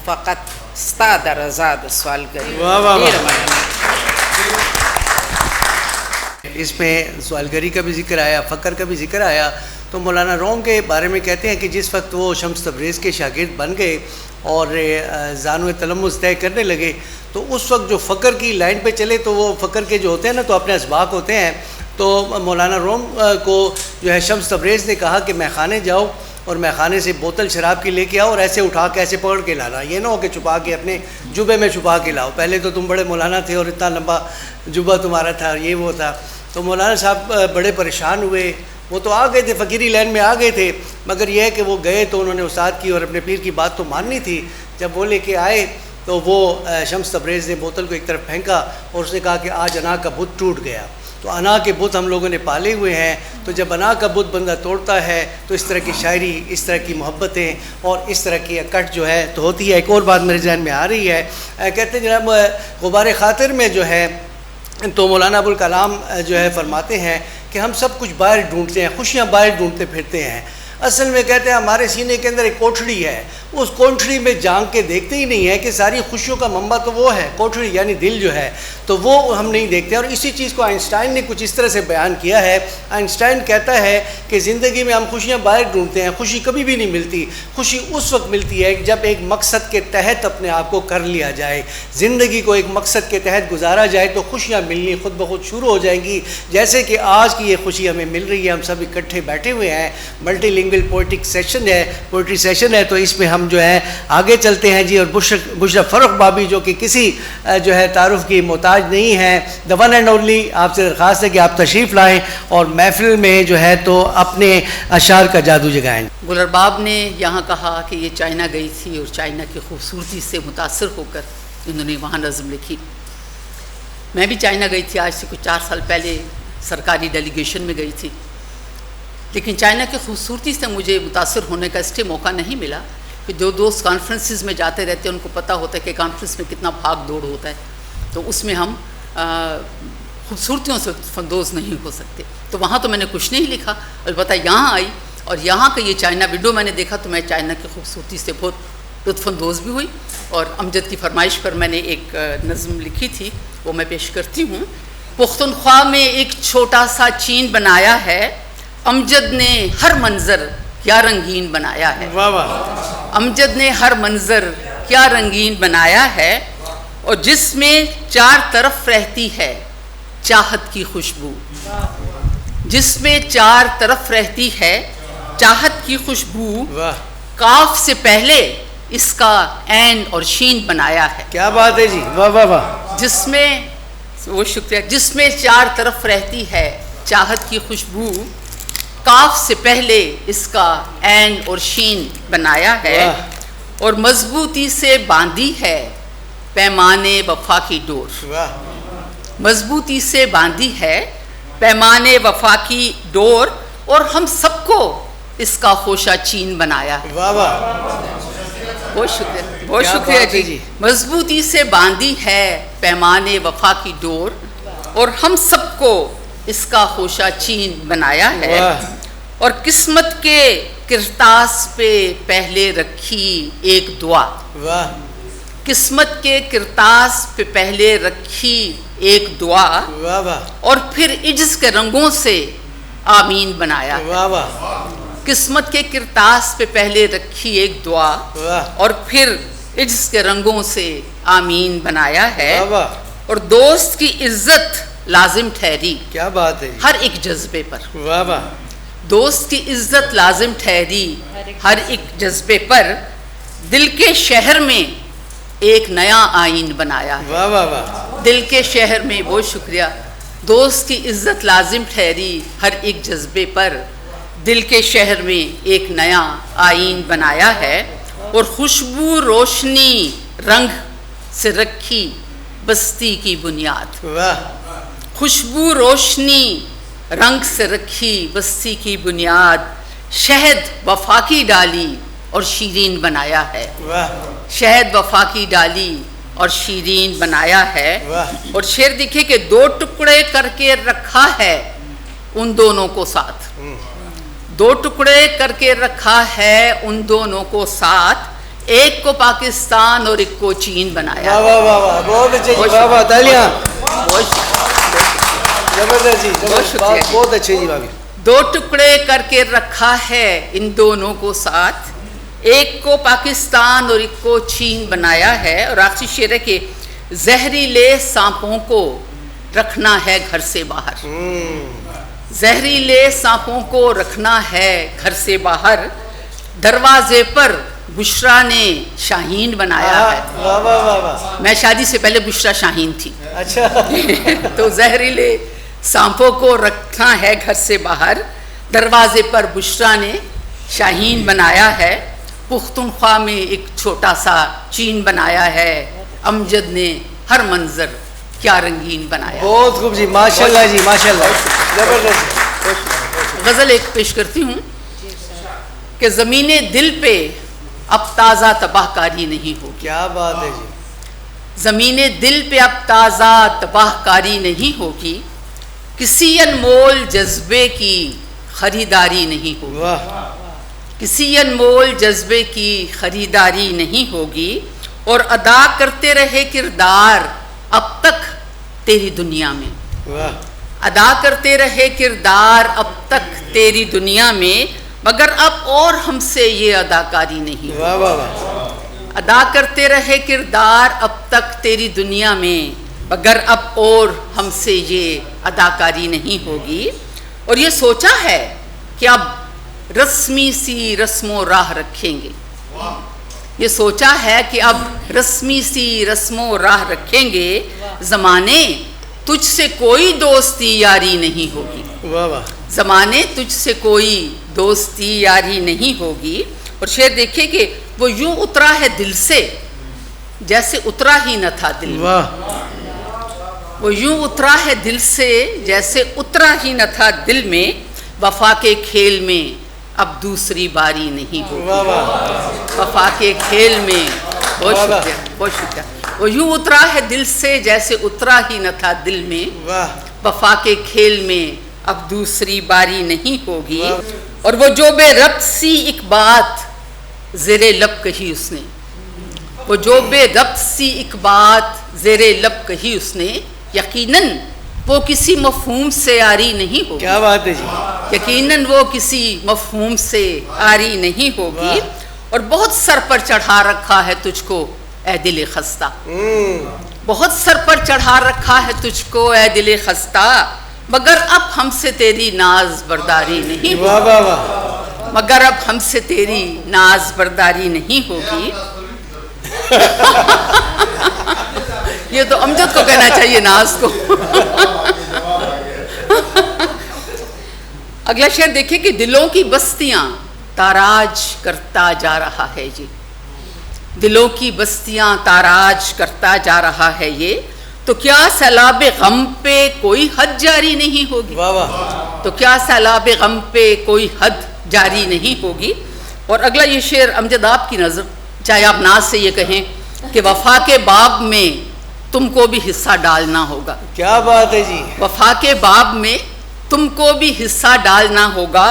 फ़क़त Ustad Raza the सवालगरी। इसमें सवालगरी का भी जिक्र आया, फ़क्र का भी जिक्र आया। तो मौलाना रोम के बारे में कहते हैं कि जिस वक्त वो शम्स तब्रेज़ के शागिर्द बन गए और ज़ानु तलम्मुस तय करने लगे, तो उस वक्त जो फ़क्र की लाइन पे चले, तो वो फ़क्र के जो होते हैं ना, तो अपने असबाक होते हैं तो मौलाना रूम को जो है शम्स तबरेज़ ने कहा कि मैखाने जाओ और मैखाने से बोतल शराब की लेके आओ और ऐसे उठा के ऐसे पकड़ के लाना, ये ना हो कि छुपा के अपने जुबे में छुपा के लाओ। पहले तो तुम बड़े मौलाना थे और इतना लंबा जुबा तुम्हारा था, ये वो था। तो मौलाना साहब बड़े परेशान हुए, वो तो आ गए थे, फ़कीरी लाइन में आ गए थे, मगर यह है कि वो गए तो उन्होंने उस्ताद की और अपने पीर की बात तो माननी थी। जब वो लेके आए तो वो शम्स तबरेज़ ने बोतल को एक तरफ फेंका और उसने कहा कि आज अना का बुत टूट गया। तो अना के बुत हम लोगों ने पाले हुए हैं, तो जब अना का बुत बंदा तोड़ता है तो इस तरह की शायरी, इस तरह की मोहब्बतें और इस तरह की अकट जो है तो होती है। एक और बात मेरे जहन में आ रही है, कहते हैं जनाब गुबार ख़ातिर में जो है तो मौलाना अबुल कलाम जो है फरमाते हैं कि हम सब कुछ बाहर ढूंढते हैं, खुशियाँ बाहर ढूंढते फिरते हैं। असल में कहते हैं हमारे सीने के अंदर एक कोठड़ी है, उस कोठड़ी में झांक के देखते ही नहीं है कि सारी खुशियों का मंबा तो वो है, कोठड़ी यानी दिल जो है, तो वो हम नहीं देखते। और इसी चीज़ को आइंस्टाइन ने कुछ इस तरह से बयान किया है। आइंस्टाइन कहता है कि ज़िंदगी में हम खुशियाँ बाहर ढूंढते हैं, खुशी कभी भी नहीं मिलती। खुशी उस वक्त मिलती है जब एक मकसद के तहत अपने आप को कर लिया जाए, ज़िंदगी को एक मकसद के तहत गुजारा जाए तो खुशियाँ मिलनी खुद ब खुद शुरू हो जाएंगी। जैसे कि आज की ये खुशी हमें मिल रही है, हम सब इकट्ठे बैठे हुए हैं, मल्टीलिंगुअल पोइटिक सेशन है, पोइट्री सेशन है, तो इसमें हम जो है आगे चलते हैं जी। और बुशरा फ़र्रुख बाबी जो कि किसी जो है तारुफ की मोहताज नहीं है, द वन एंड ओनली, आपसे दरख्वास्त है कि आप तशरीफ़ लाएँ और महफिल में जो है तो अपने अशार का जादू जगाएँ। गुलरबाब ने यहाँ कहा कि ये चाइना गई थी और चाइना की खूबसूरती से मुतासर होकर इन्होंने वहाँ नज़म लिखी। मैं भी चाइना गई थी, आज से कुछ 4 साल पहले सरकारी डेलीगेशन में गई थी, लेकिन चाइना की खूबसूरती से मुझे मुतासर होने का इसलिए मौका नहीं मिला कि जो दोस्त कॉन्फ्रेंसेस में जाते रहते हैं उनको पता होता है कि कॉन्फ्रेंस में कितना भाग दौड़ होता है, तो उसमें हम खूबसूरतियों से फंदोज नहीं हो सकते। तो वहाँ तो मैंने कुछ नहीं लिखा, अलबत्ता यहाँ आई और यहाँ का ये चाइना विंडो मैंने देखा तो मैं चाइना की खूबसूरती से बहुत लुत्फ़अंदोज़ भी हुई। और अमजद की फरमाइश पर मैंने एक नज़म लिखी थी, वो मैं पेश करती हूँ। पुख्तनख्वा में एक छोटा सा चीन बनाया है, अमजद ने हर मंज़र क्या रंगीन बनाया है। वाह वाह। अमजद ने हर मंज़र क्या रंगीन बनाया है, और जिसमें 4 तरफ रहती है चाहत की खुशबू, जिसमें 4 तरफ रहती है चाहत की खुशबू, काफ से पहले इसका ऐन और शीन बनाया है। क्या बात है जी, वाह वाह वाह। जिसमें, वो शुक्रिया, जिसमें 4 तरफ रहती है चाहत की खुशबू, काफ से पहले इसका ऐन और शीन बनाया है, और मजबूती से बांधी है पैमाने वफा की डोर। मजबूती से बांधी है पैमाने वफा की डोर, और हम सबको इसका खोशा चीन बनाया है। वाह वाह, बहुत शुक्रिया, बहुत शुक्रिया जी। मजबूती से बांधी है पैमाने वफा की डोर, और हम सबको इसका खोशा चीन बनाया है, और किस्मत के किरतास पे पहले रखी एक दुआ। वाह। किस्मत के किरतास पे पहले रखी एक दुआ, वाह वाह, और फिर इज्ज़ के रंगों से आमीन बनाया। वाह वाह। किस्मत के किरतास पे पहले रखी एक दुआ, और फिर इज्ज़ के रंगों से आमीन बनाया है, और दोस्त की इज्जत लाजिम ठहरी। क्या बात है, हर एक जज्बे पर। वाह वाह। दोस्त की इज्जत लाजिम ठहरी हर एक जज्बे पर, दिल के शहर में एक नया आइन बनाया है। वाह वाह वाह। दिल के शहर में, बहुत शुक्रिया। दोस्त की इज्जत लाजिम ठहरी हर एक जज्बे पर, दिल के शहर में एक नया आइन बनाया है, और खुशबू रोशनी रंग से रखी बस्ती की बुनियाद। वाह। खुशबू रोशनी रंग से रखी बस्ती की बुनियाद, शहद वफा की डाली और शीरीन बनाया है। वाह। शहद वफा की डाली और शीरीन बनाया है। वाह। और शेर दिखे कि 2 टुकड़े करके रखा है उन दोनों को साथ। 2 टुकड़े करके रखा है उन दोनों को साथ, एक को पाकिस्तान और एक को चीन बनाया। वाह वाह वाह वाह, बहुत अच्छे जी, वाह वाह, तालियां। जबरदस्त जी, बहुत अच्छे जी भाभी। 2 टुकड़े करके रखा है इन दोनों को साथ, एक को पाकिस्तान और एक को चीन बनाया है। और आखिरी शेर है कि जहरीले सांपों को रखना है घर से बाहर। जहरीले सांपों को रखना है घर से बाहर, दरवाजे पर बुशरा ने शाहीन बनाया है। वाह वाह वाह वाह। मैं शादी से पहले बुशरा शाहीन थी। अच्छा तो जहरीले सांपों को रखना है घर से बाहर, दरवाजे पर बुशरा ने शाहीन बनाया है। पुख्तनख्वा में एक छोटा सा चीन बनाया है, अमजद ने हर मंजर क्या रंगीन बनाया। बहुत खूब जी, माशाल्लाह जी माशाल्लाह, जबरदस्त। गज़ल एक पेश करती हूँ कि ज़मीने दिल पे अब ताज़ा तबाहकारी नहीं होगी। क्या बात है जी। ज़मीने दिल पे अब ताज़ा तबाहकारी नहीं होगी, किसी अनमोल जज्बे की खरीदारी नहीं होगी। वाह। किसी अनमोल जज्बे की खरीदारी नहीं होगी, और अदा करते रहे किरदार अब तक तेरी दुनिया में। वाह। अदा करते रहे किरदार अब तक तेरी दुनिया में, मगर अब और हमसे ये अदाकारी नहीं। वाह वाह वाह। अदा करते रहे किरदार अब तक तेरी दुनिया में, मगर अब और हमसे ये अदाकारी नहीं होगी। और ये सोचा है कि अब रस्मी सी रस्मो राह रखेंगे। ये सोचा है कि अब रस्मी सी रस्मो राह रखेंगे, ज़माने तुझसे कोई दोस्ती यारी नहीं होगी। वाह वाह। ज़माने तुझसे कोई दोस्ती यारी नहीं होगी। और शेर देखिए कि वो यूं उतरा है दिल से जैसे उतरा ही न था दिल में। वाह। वो यूं उतरा है दिल से जैसे उतरा ही न था दिल में, वफा के खेल में अब दूसरी बारी नहीं होगी। वाह वाह। वफा के खेल में, बहुत शुक्रिया बहुत शुक्रिया। वो यूं उतरा है दिल से जैसे उतरा ही न था दिल में, वाह। वफा के खेल में अब दूसरी बारी नहीं होगी। और वो जो बेरब्त सी एक बात ज़ेरे लब कही उसने, वो जो बेरब्त सी एक बात ज़ेरे लब कही उसने, यकीनन वो किसी मफहूम से आरी नहीं होगी। क्या बात है जी। यकीनन वो किसी मफहूम से आरी नहीं होगी। और बहुत सर पर चढ़ा रखा है तुझको ए दिल खस्ता, बहुत सर पर चढ़ा रखा है तुझको ए दिल खस्ता, मगर अब हमसे तेरी नाज बर्दारी नहीं होगी। वाह वाह वाह। मगर अब हमसे तेरी नाज बर्दारी नहीं होगी। ये तो अमजद को कहना चाहिए नाज को। अगला शेर देखिए कि दिलों की बस्तियां ताराज करता जा रहा है ये, दिलों की बस्तियां ताराज करता जा रहा है ये, तो क्या सैलाब गम पे कोई हद जारी नहीं होगी। वाह वाह। तो क्या सैलाब गम पे कोई हद जारी नहीं होगी। और अगला ये शेर अमजद आपकी नज़र, चाहे आप नाज से ये कहें कि वफा के बाब में तुमको भी हिस्सा डालना होगा। क्या बात है जी। वफा के बाब में तुमको भी हिस्सा डालना होगा,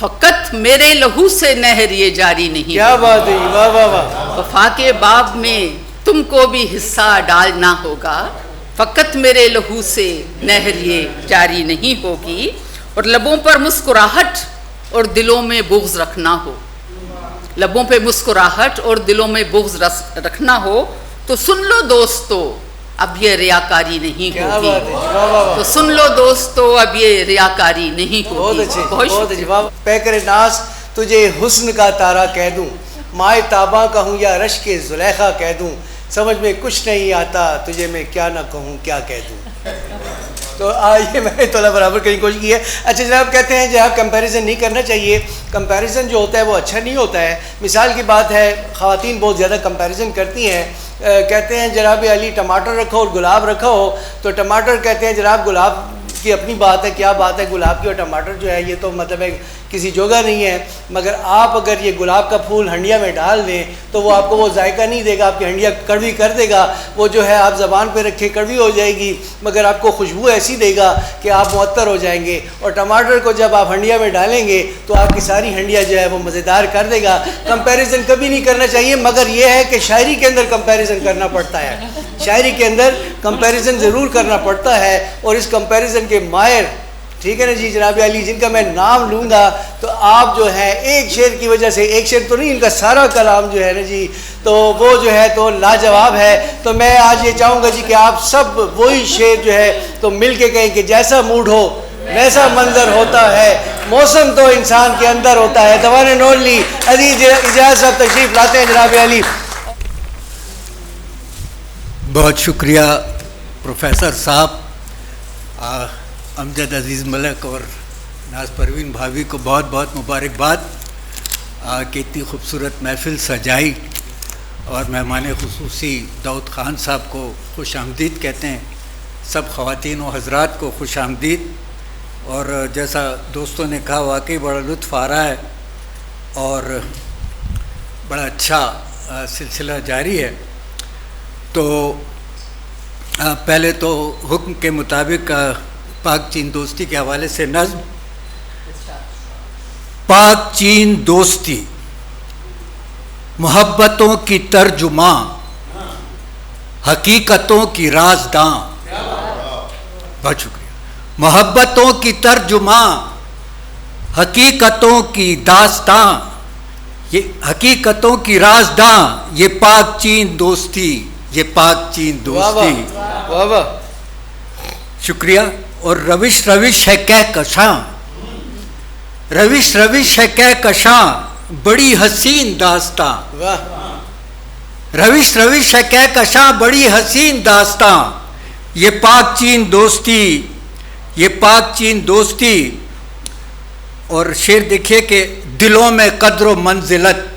फ़कत मेरे लहू से नहर ये जारी नहीं। क्या बात है जी। वाह वाह वाह। वफा के बाब में तुमको भी हिस्सा डालना होगा, फ़कत मेरे लहू से नहर ये जारी नहीं होगी। और लबों पर मुस्कुराहट और दिलों में बुग़्ज़ रखना हो, लबों पे मुस्कुराहट और दिलों में बुग़्ज़ रखना हो, तो सुन लो दोस्तों अब ये रियाकारी नहीं होगी। तो सुन लो दोस्तों अब ये रियाकारी नहीं होगी। बहुत अच्छे, बहुत अच्छे। वाह। पैकर नास तुझे हुस्न का तारा कह दूं, माए ताबा कहूँ या रश के जुलेखा कह दूं, समझ में कुछ नहीं आता तुझे मैं क्या ना कहूँ क्या कह दूं। तो ये मैंने थोड़ा बराबर करने की कोशिश की है। अच्छा जनाब, कहते हैं जनाब कंपैरिजन नहीं करना चाहिए, कंपैरिजन जो होता है वो अच्छा नहीं होता है। मिसाल की बात है, ख़वातीन बहुत ज़्यादा कंपैरिजन करती हैं, कहते हैं जनाब अली टमाटर रखो और गुलाब रखो, तो टमाटर कहते हैं जनाब गुलाब की अपनी बात है, क्या बात है गुलाब की और टमाटर जो है ये तो मतलब है किसी जोगा नहीं है। मगर आप अगर ये गुलाब का फूल हंडिया में डाल दें तो वो आपको वो जायका नहीं देगा, आपकी हंडिया कड़वी कर देगा। वो जो है आप ज़बान पे रखे कड़वी हो जाएगी, मगर आपको खुशबू ऐसी देगा कि आप मुअत्तर हो जाएंगे। और टमाटर को जब आप हंडिया में डालेंगे तो आपकी सारी हंडिया जो है वो मज़ेदार कर देगा। कंपैरिजन कभी नहीं करना चाहिए, मगर ये है कि शायरी के अंदर कंपैरिजन करना पड़ता है, शायरी के अंदर कंपैरिजन ज़रूर करना पड़ता है। और इस कंपैरिजन के माहिर, ठीक है ना जी, जनाब अली जिनका मैं नाम लूँगा तो आप जो है एक शेर की वजह से, एक शेर तो नहीं इनका सारा कलाम जो है ना जी, तो वो जो है तो लाजवाब है। तो मैं आज ये चाहूँगा जी कि आप सब वही शेर जो है तो मिल के कहें कि जैसा मूड हो वैसा मंजर होता है, मौसम तो इंसान के अंदर होता है। दवान नोट ली अजीज इजाज साहब तशरीफ लाते हैं जनाब अली। बहुत शुक्रिया प्रोफेसर साहब, अमजद अजीज़ मलिक और नाज परवीन भाभी को बहुत बहुत मुबारकबाद कि इतनी खूबसूरत महफिल सजाई, और मेहमान खुसूसी दाऊद ख़ान साहब को खुश आमदीद कहते हैं, सब ख़वातीन व हज़रात को खुश आमदीद। और जैसा दोस्तों ने कहा वाकई बड़ा लुत्फ़ आ रहा है और बड़ा अच्छा सिलसिला जारी है। तो पहले तो हुक्म के मुताबिक पाक चीन दोस्ती के हवाले से नज़्म। पाक चीन दोस्ती मोहब्बतों की तर्जुमा, हकीकतों की राज़दां। बहुत शुक्रिया। मोहब्बतों की तर्जुमा, हकीकतों की दास्तां, ये हकीकतों की राज़दां, ये पाक चीन दोस्ती, ये पाक चीन दोस्ती। वाह वाह, शुक्रिया। और रविश रविश है कह कशां, रविश रविश है कह कशां, बड़ी हसीन दास्तां। रविश रविश है कह कशां, बड़ी हसीन दास्तां, ये पाक चीन दोस्ती, ये पाक चीन दोस्ती। और शेर देखिए कि दिलों में कद्र मंजिलत,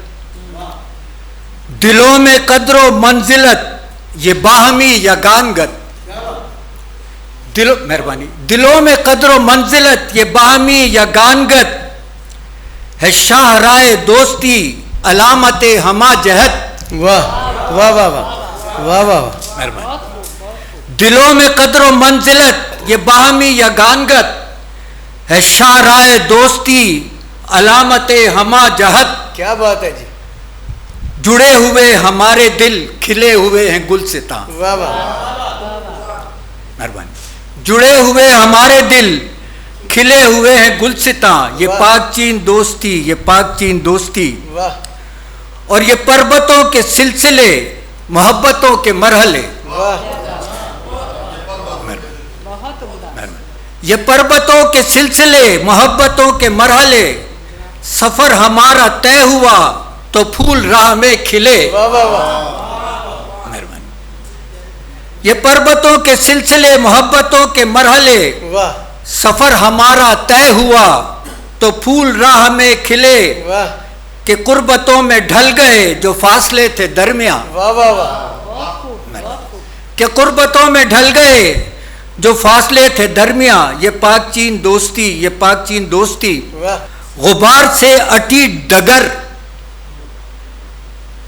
दिलों में कद्र मंजिलत, ये बाहमी यगानगत। दिलों, मेहरबानी, दिलों में कद्र मंजिलत, ये बाहमी यगानगत, है शाहराए दोस्ती, अलामत हमा जहत। वाह वाह वाह वाह वाह वाह, मेहरबानी। दिलों में कद्र मंजिलत, ये बाहमी यगानगत, है शाहराए दोस्ती, अलामत हमा जहत। क्या बात है जी। जुड़े हुए हमारे दिल, खिले हुए हैं गुलसितां। वाह वाह, मेहरबानी। जुड़े हुए हमारे दिल, खिले हुए हैं गुलसितां, ये पाक चीन दोस्ती, ये पाक चीन दोस्ती। वाह। और ये पर्वतों के सिलसिले, मोहब्बतों के मरहले। वाह। ये पर्वतों के सिलसिले, मोहब्बतों के मरहले, सफर हमारा तय हुआ तो फूल राह में खिले। वाह वाह वाह, मेहरबानी। ये पर्वतों के सिलसिले, मोहब्बतों के मरहले, वाह। सफर हमारा तय हुआ तो फूल राह में खिले, वाह। कि कुर्बतों में ढल गए जो फासले थे दरमियां। वाह वाह वाह, कि कुर्बतों में ढल गए जो फासले थे दरमियां, ये पाक चीन दोस्ती, ये पाक चीन दोस्ती। वाह। गुबार से अटी डगर,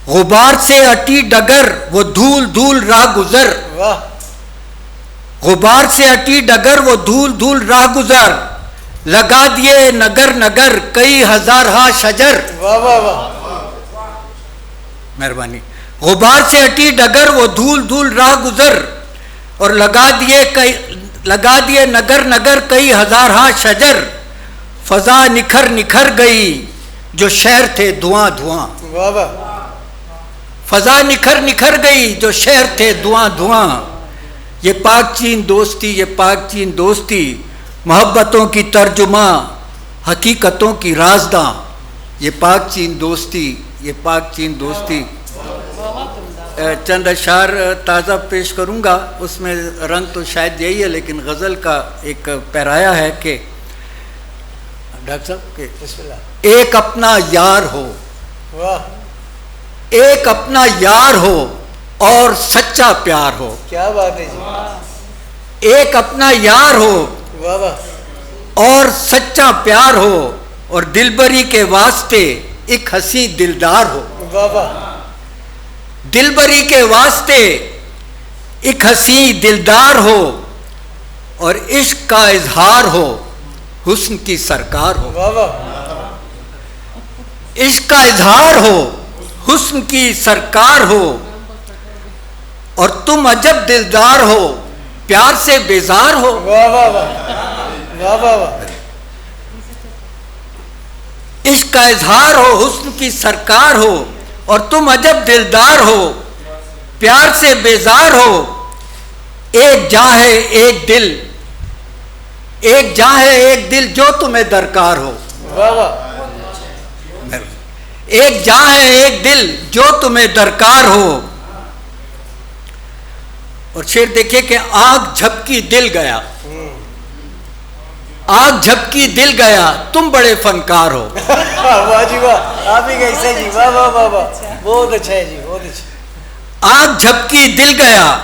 गुबार से अटी डगर, वो धूल धूल राह गुजर। वाह। गुबार से अटी डगर, वो धूल धूल राह गुजर, लगा दिए नगर नगर कई हजार हा शजर। वाह वाह वाह, मेहरबानी। गुबार से अटी डगर, वो धूल धूल राह गुजर, और लगा दिए नगर नगर कई हजार हा शजर, फजा निखर निखर गई जो शहर थे धुआं धुआं। वाह वाह, फजा निखर निखर गई जो शहर थे धुआं धुआं, ये पाक चीन दोस्ती, ये पाक चीन दोस्ती। मोहब्बतों की तर्जुमा, हकीकतों की राज़दां, ये पाक चीन दोस्ती, ये पाक चीन दोस्ती। चंद अशार ताज़ा पेश करूँगा, उसमें रंग तो शायद यही है, लेकिन गज़ल का एक पैराया है कि डॉक्टर साहब के बिस्मिल्लाह। एक अपना यार हो, वाह। एक अपना यार हो और सच्चा प्यार हो। क्या बात है जी। एक अपना यार हो वाह वाह, और सच्चा प्यार हो, और दिलबरी के वास्ते एक हंसी दिलदार हो। वाह वाह, दिलबरी के वास्ते एक हंसी दिलदार हो, और इश्क का इजहार हो, हुस्न की सरकार हो। वाह वाह, इश्क का इजहार हो, हुस्न की सरकार हो, और तुम अजब दिलदार हो, प्यार से बेजार हो। वाह वाह वाह, वाह वाह वाह, इश्क का इजहार हो, हुस्न की सरकार हो, और तुम अजब दिलदार हो, प्यार से बेजार हो। एक जान है एक दिल, एक जान है एक दिल जो तुम्हें दरकार हो। वाह वाह। एक जान है एक दिल जो तुम्हें दरकार हो। और शेर देखिए कि आग झपकी दिल गया, आग झपकी दिल गया तुम बड़े फनकार हो। वाह जी वाह, आप ही कैसे जी, वाह वाह वाह वाह, बहुत अच्छा है जी, बहुत अच्छा। आग झपकी दिल गया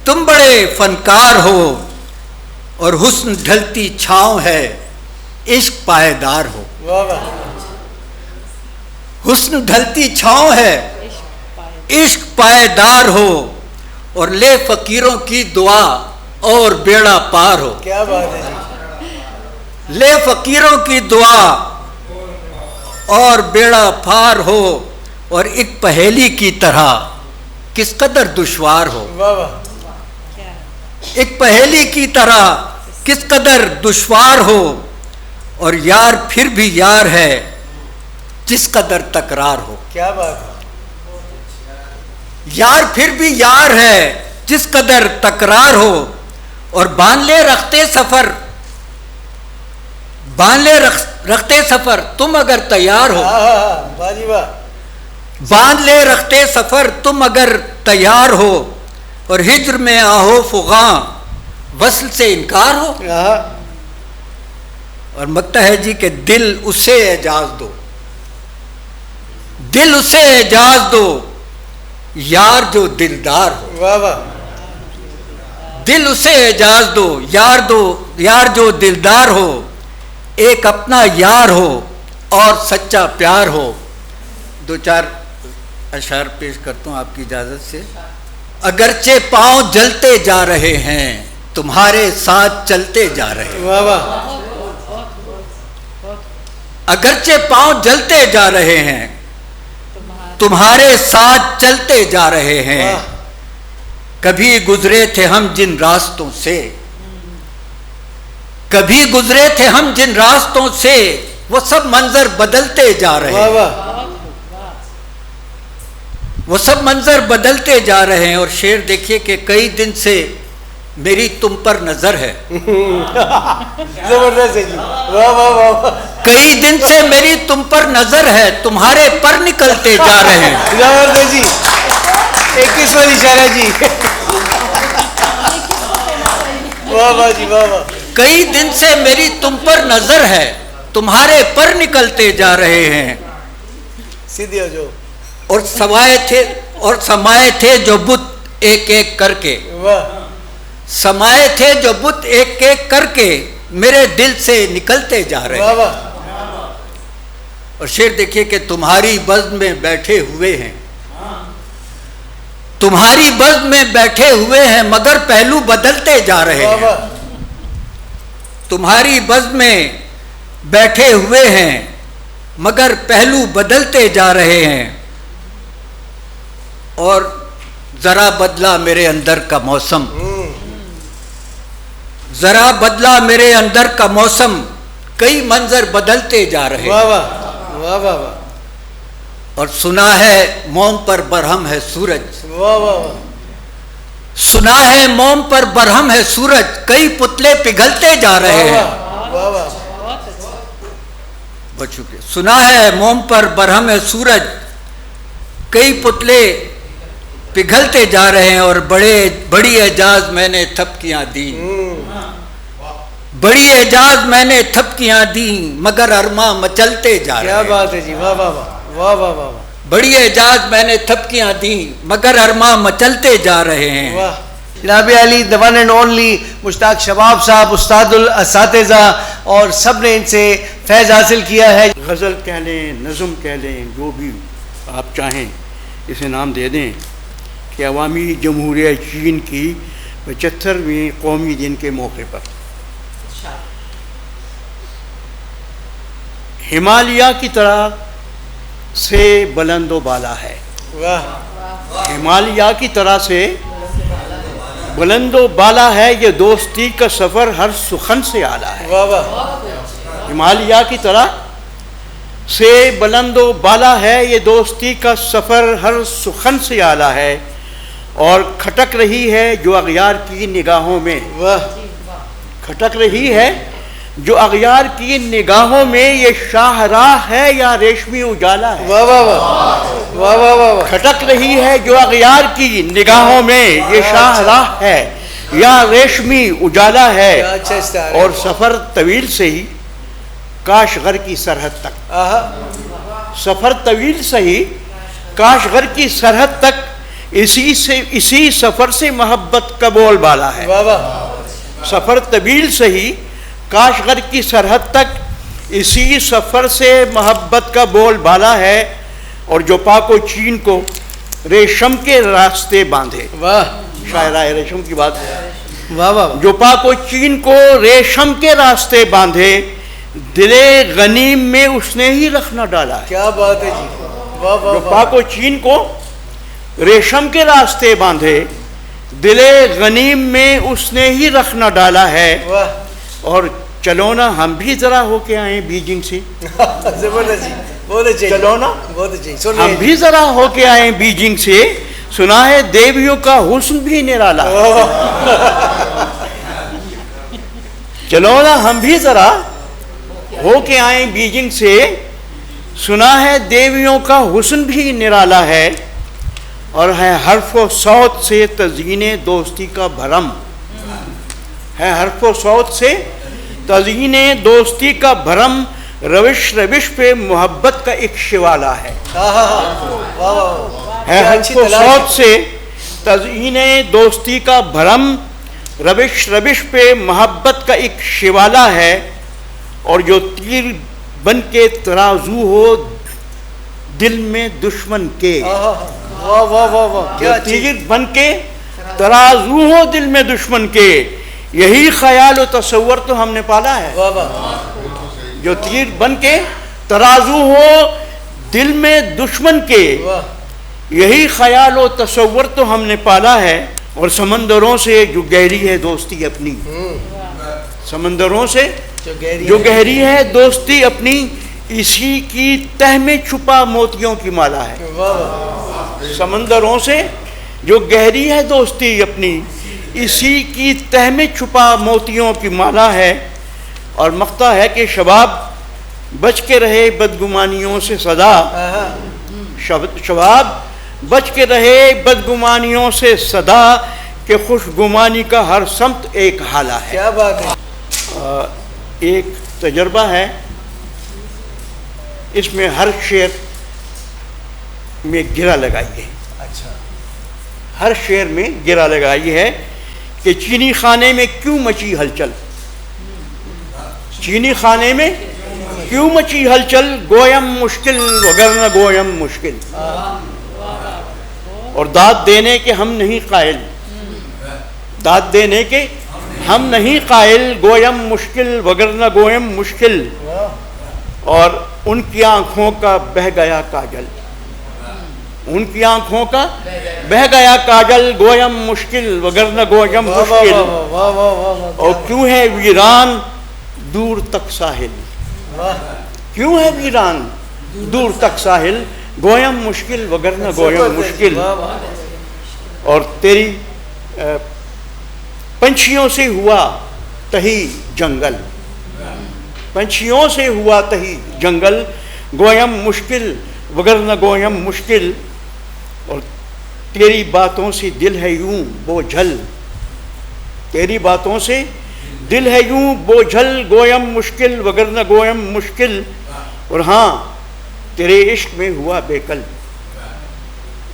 तुम बड़े फनकार हो, और हुस्न ढलती छांव है इश्क पायदार हो। वाह वाह। हुस्न ढलती छांव है इश्क पायदार हो, और ले फकीरों की दुआ और बेड़ा पार हो। क्या बात है जी। ले फकीरों की दुआ और बेड़ा पार हो, और एक पहेली की तरह किस कदर दुश्वार हो। वाह वाह। एक पहेली की तरह किस कदर दुश्वार हो, और यार फिर भी यार है जिस कदर तकरार हो। क्या बात है। यार फिर भी यार है जिस कदर तकरार हो, और बांध ले रखते सफर, बांध ले रखते सफर तुम अगर तैयार हो। वाह जी वाह। बांध ले रखते सफर तुम अगर तैयार हो, और हिज्र में आहो फुगा वस्ल से इनकार हो। और मकता है जी कि दिल उसे एजाज दो, दिल उसे एजाज दो यार जो दिलदार हो। वाह वाह। दिल उसे एजाज दो यार जो दिलदार हो, एक अपना यार हो और सच्चा प्यार हो। दो चार अशार पेश करता हूँ आपकी इजाजत से। अगरचे पांव जलते जा रहे हैं तुम्हारे साथ चलते जा रहे हैं। वाह वाह। अगरचे पांव जलते जा रहे हैं तुम्हारे साथ चलते जा रहे हैं। कभी गुजरे थे हम जिन रास्तों से, कभी गुजरे थे हम जिन रास्तों से, वो सब मंजर बदलते जा रहे हैं। वाह वाह। वो सब मंजर बदलते जा रहे हैं। और शेर देखिए कि कई दिन से मेरी तुम पर नजर है। जबरदस्त है जी। वाह वाह वाह। कई दिन से मेरी तुम पर नजर है तुम्हारे पर निकलते जा रहे हैं। जबरदस्त जी। 21वां इशारा जी। वाह वाह जी वाह वाह। कई दिन से मेरी तुम पर नजर है तुम्हारे पर निकलते जा रहे हैं। सीधे हो जो। और समाये थे जो बुत एक एक करके। वाह। समाये थे जो बुत एक एक करके मेरे दिल से निकलते जा रहे हैं। वाह वाह। और शेर देखिए कि तुम्हारी बज़्म में बैठे हुए हैं, तुम्हारी बज़्म में बैठे हुए हैं मगर पहलू बदलते जा रहे हैं। तुम्हारी बज़्म में बैठे हुए हैं मगर पहलू बदलते जा रहे हैं। और जरा बदला मेरे अंदर का मौसम, जरा बदला मेरे अंदर का मौसम, कई मंजर बदलते जा रहे हैं। वाह वाह वाह वाह वाह। और सुना है मोम पर बरहम है सूरज। वाह वाह वाह। सुना है मोम पर बरहम है सूरज, कई पुतले पिघलते जा रहे हैं। वाह वाह। बहुत शुक्रिया। सुना है मोम पर बरहम है सूरज, कई पुतले पिघलते जा रहे हैं। और बड़ी एजाज मैंने थपकियां दी, बड़ी एजाज मैंने थपकियां दी मगर अरमा मचलते जा रहे हैं। क्या बात है जी। वाह वाह वाह वाह वाह वाह। बड़ी एजाज मैंने थपकियां दी मगर अरमा मचलते जा रहे हैं। वाह। जनाब Ali the one and only Mushtaq Shabab साहब उस्तादुल असातिज़ा, और सब ने इनसे फैज़ हासिल किया है। गज़ल कह लें, नज़म कह लें, जो भी आप चाहें इसे नाम दे दें कि अवामी जमहूरिया चीन की 75वीं कौमी दिन के मौके पर हिमालय की तरह से बुलंदो बाला है। वाह। हिमालय की तरह से बुलंदो बाला है, ये दोस्ती का सफ़र हर सुखन से आला है। वाह वाह। हिमालय की तरह से बुलंदो बाला है, ये दोस्ती का सफ़र हर सुखन से आला है, और खटक रही है जो अगयार की निगाहों में। वाह। खटक रही है जो अगयार की निगाहों में ये शाहराह है या रेशमी उजाला है। वाह वाह वाह वाह वाह वाह वाह। खटक रही है जो अगयार की निगाहों में ये शाहराह है या रेशमी उजाला है। अच्छा इस्तार है। और सफ़र तवील से ही काशगर की सरहद तक, सफ़र तवील से ही काशगर की सरहद तक, इसी सफ़र से मोहब्बत का बोलबाला है। वाह वाह। सफ़र तवील से ही काशगर की सरहद तक, इसी सफ़र से मोहब्बत का बोलबाला है। और जो पाको चीन को रेशम के रास्ते बांधे। वाह, शायरा है रेशम की बात। वाह वाह। जो पाको चीन को रेशम के रास्ते बांधे, दिले गनीम में उसने ही रखना डाला है। क्या बात है जी। वाह वाह। जो पाको चीन को रेशम के रास्ते बांधे, दिले गनीम में उसने ही रखना डाला है। वाह। और चलो ना हम भी जरा होके आए बीजिंग से। जबरदस्त जी, बहुत अच्छे। चलो ना बहुत अच्छे, सुन हम भी जरा होके आए बीजिंग से, सुना है देवियों का हुस्न भी निराला। चलो ना हम भी जरा होके आए बीजिंग से, सुना है देवियों का हुस्न भी निराला है। और है हर्फ़ो सौत से तज़ीने दोस्ती का भरम, है हर्फ़ो सौत से तज़ीने दोस्ती का भरम, रविश रविश पे मोहब्बत का एक शिवाला है। है हर्फ़ो सौत से तज़ीने दोस्ती का भरम, रविश रविश पे मोहब्बत का एक शिवाला है। और जो तीर बन के तराजू हो दिल में दुश्मन के। वाह वाह वाह वाह। क्या तीर बन के तराजू हो दिल में दुश्मन के, यही ख्याल और तसव्वुर तो हमने पाला है। वाह वाह। जो तीर बन के तराजू हो दिल में दुश्मन के, यही ख्याल और तसव्वुर तो हमने पाला है। और समंदरों से जो गहरी है दोस्ती अपनी, समंदरों से जो गहरी है दोस्ती अपनी, इसी की तह में छुपा मोतियों की माला है। समंदरों से जो गहरी है दोस्ती अपनी, इसी की तह में छुपा मोतियों की माला है। और मख्ता है कि शबाब बच के रहे बदगुमानियों से सदा, शबाब बच के रहे बदगुमानियों से सदा, कि खुशगुमानी का हर सम्त एक हाला है। क्या बात है। एक तजर्बा है, इसमें हर शेर में गिरा लगाइए। अच्छा। हर शेर में गिरा लगाई है कि चीनी खाने में क्यों मची हलचल, चीनी खाने में क्यों मची हलचल, गोयम मुश्किल वगरना गोयम मुश्किल। और दाद देने के हम नहीं कायल, दाद देने के हम नहीं कायल, गोयम मुश्किल वगरना गोयम मुश्किल। और उनकी आँखों का बह गया काजल, उनकी आँखों का बह गया काजल, गोयम मुश्किल वगरना गोयम मुश्किल। और क्यों है वीरान दूर तक साहिल, क्यों है वीरान दूर तक साहिल, गोयम मुश्किल वगरना गोयम मुश्किल। और तेरी पंछियों से हुआ तही जंगल, पंछियों से हुआ तही जंगल, गोयम मुश्किल वगरना गोयम मुश्किल। और तेरी बातों से दिल है यूं बोझल, तेरी बातों से दिल है यूं बोझल, गोयम मुश्किल वगरना गोयम मुश्किल। और हाँ तेरे इश्क में हुआ बेकल,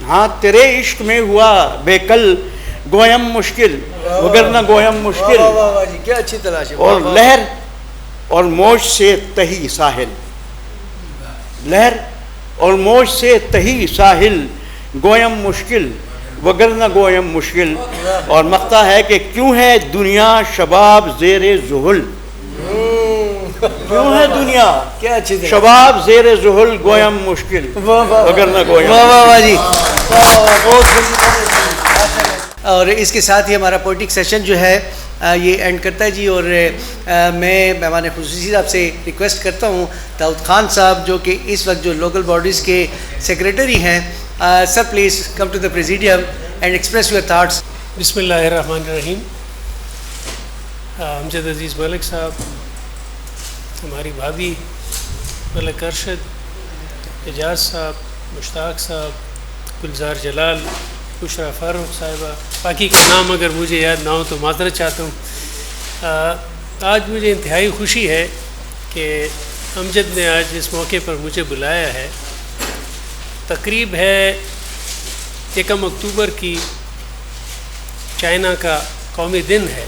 हाँ तेरे इश्क में हुआ बेकल, गोयम मुश्किल वगरना गोयम मुश्किल। क्या अच्छी तलाश है। और लहर और मौज से तही साहिल, लहर और मौज से तही साहिल, गोयम मुश्किल वगरना गोयम मुश्किल। और मख्ता है कि क्यों है दुनिया शबाब ज़ेरे ज़ुहुल, क्यों है दुनिया क्या अच्छी शबाब ज़ेरे ज़ुहुल, गोयम मुश्किल वगरना गोयम। वाह वाह वाह जी, बहुत। और इसके साथ ही हमारा पोइटिक सेशन जो है ये एंड करता है जी। और मैं मेहमान खुसूसी साहब से रिक्वेस्ट करता हूँ दाऊद खान साहब जो कि इस वक्त जो लोकल बॉडीज़ के सेक्रेटरी हैं, sir please come to the presidium and express your thoughts. बिस्मिल्लाहिर्रहमानिर्रहीम। अमजद अज़ीज़ मलिक साहब, हमारी भाभी मलिक अरशद, एजाज साहब, मुश्ताक साहब, गुलजार जलाल, बुशरा फारूक साहिबा, बाकी का नाम अगर मुझे याद ना हो तो माज़रत चाहता हूँ। आज मुझे इंतहाई खुशी है कि अमजद ने आज इस मौके पर मुझे बुलाया है। तकरीब है 1 अक्टूबर की, चाइना का कौमी दिन है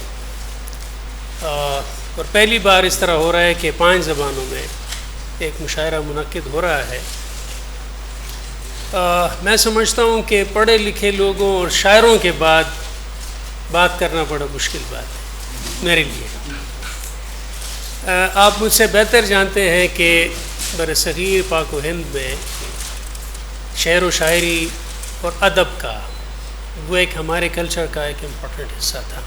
और पहली बार इस तरह हो रहा है कि 5 ज़बानों में एक मुशायरा मुनक्किद हो रहा है। मैं समझता हूँ कि पढ़े लिखे लोगों और शायरों के बाद बात करना बड़ा मुश्किल बात है मेरे लिए। आप मुझसे बेहतर जानते हैं कि बरसगीर पाक व हिंद में शेर व शायरी और अदब का वो एक हमारे कल्चर का एक इम्पॉर्टेंट हिस्सा था।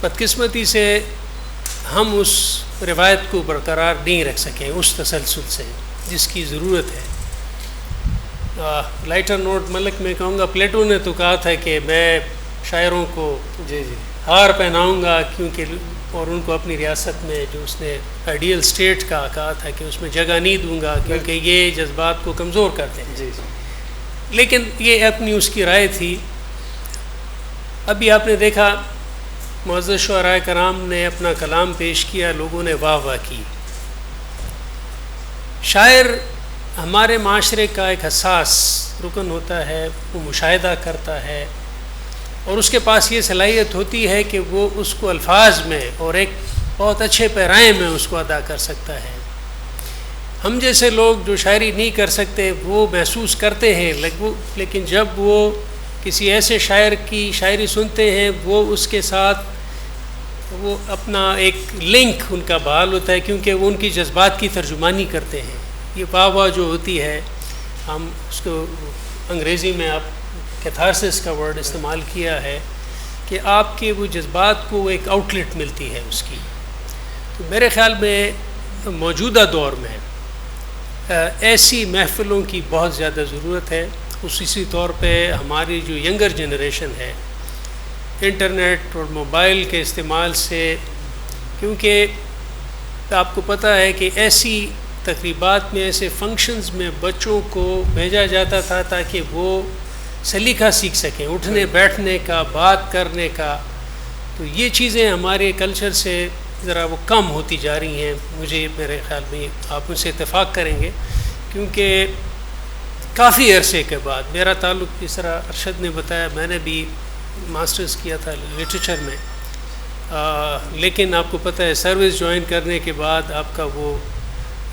बदकिस्मती से हम उस रिवायत को बरकरार नहीं रख सकें उस तसलसल से जिसकी ज़रूरत है। लाइटर नोट मलिक में कहूँगा, प्लेटो ने तो कहा था कि मैं शायरों को हार पहनाऊँगा क्योंकि और उनको अपनी रियासत में जो उसने आइडियल स्टेट का कहा था कि उसमें जगह नहीं दूँगा क्योंकि ये जज्बात को कमज़ोर करते हैं। लेकिन ये अपनी उसकी राय थी। अभी आपने देखा मुअज़्ज़ज़ शुअराए कराम ने अपना कलाम पेश किया, लोगों ने वाह वाह की। शायर हमारे माशरे का एक हसास रुकन होता है, वो मुशाहिदा करता है और उसके पास ये सलाहियत होती है कि वो उसको अल्फाज में और एक बहुत अच्छे पैराए में उसको अदा कर सकता है। हम जैसे लोग जो शायरी नहीं कर सकते वो महसूस करते हैं, लेकिन जब वो किसी ऐसे शायर की शायरी सुनते हैं वो उसके साथ वो अपना एक लिंक उनका बहाल होता है क्योंकि वो उनकी जज्बात की तर्जुमानी करते हैं। ये वाह वाह जो होती है, हम उसको अंग्रेज़ी में आप कैथारसिस का वर्ड इस्तेमाल किया है कि आपके वो जज्बात को एक आउटलेट मिलती है उसकी। तो मेरे ख़्याल में मौजूदा दौर में ऐसी महफ़िलों की बहुत ज़्यादा ज़रूरत है। उसी तौर पे हमारी जो यंगर जनरेशन है इंटरनेट और मोबाइल के इस्तेमाल से, क्योंकि आपको पता है कि ऐसी तकरीबात में, ऐसे फंक्शंस में बच्चों को भेजा जाता था ताकि वो सलीका सीख सकें, उठने बैठने का, बात करने का। तो ये चीज़ें हमारे कल्चर से ज़रा वो कम होती जा रही हैं। मुझे मेरे ख़्याल में आप उनसे इत्तेफाक करेंगे क्योंकि काफ़ी अरसे के बाद मेरा ताल्लुक़, जिस तरह अरशद ने बताया, मैंने भी मास्टर्स किया था लिटरेचर में, लेकिन आपको पता है सर्विस ज्वाइन करने के बाद आपका वो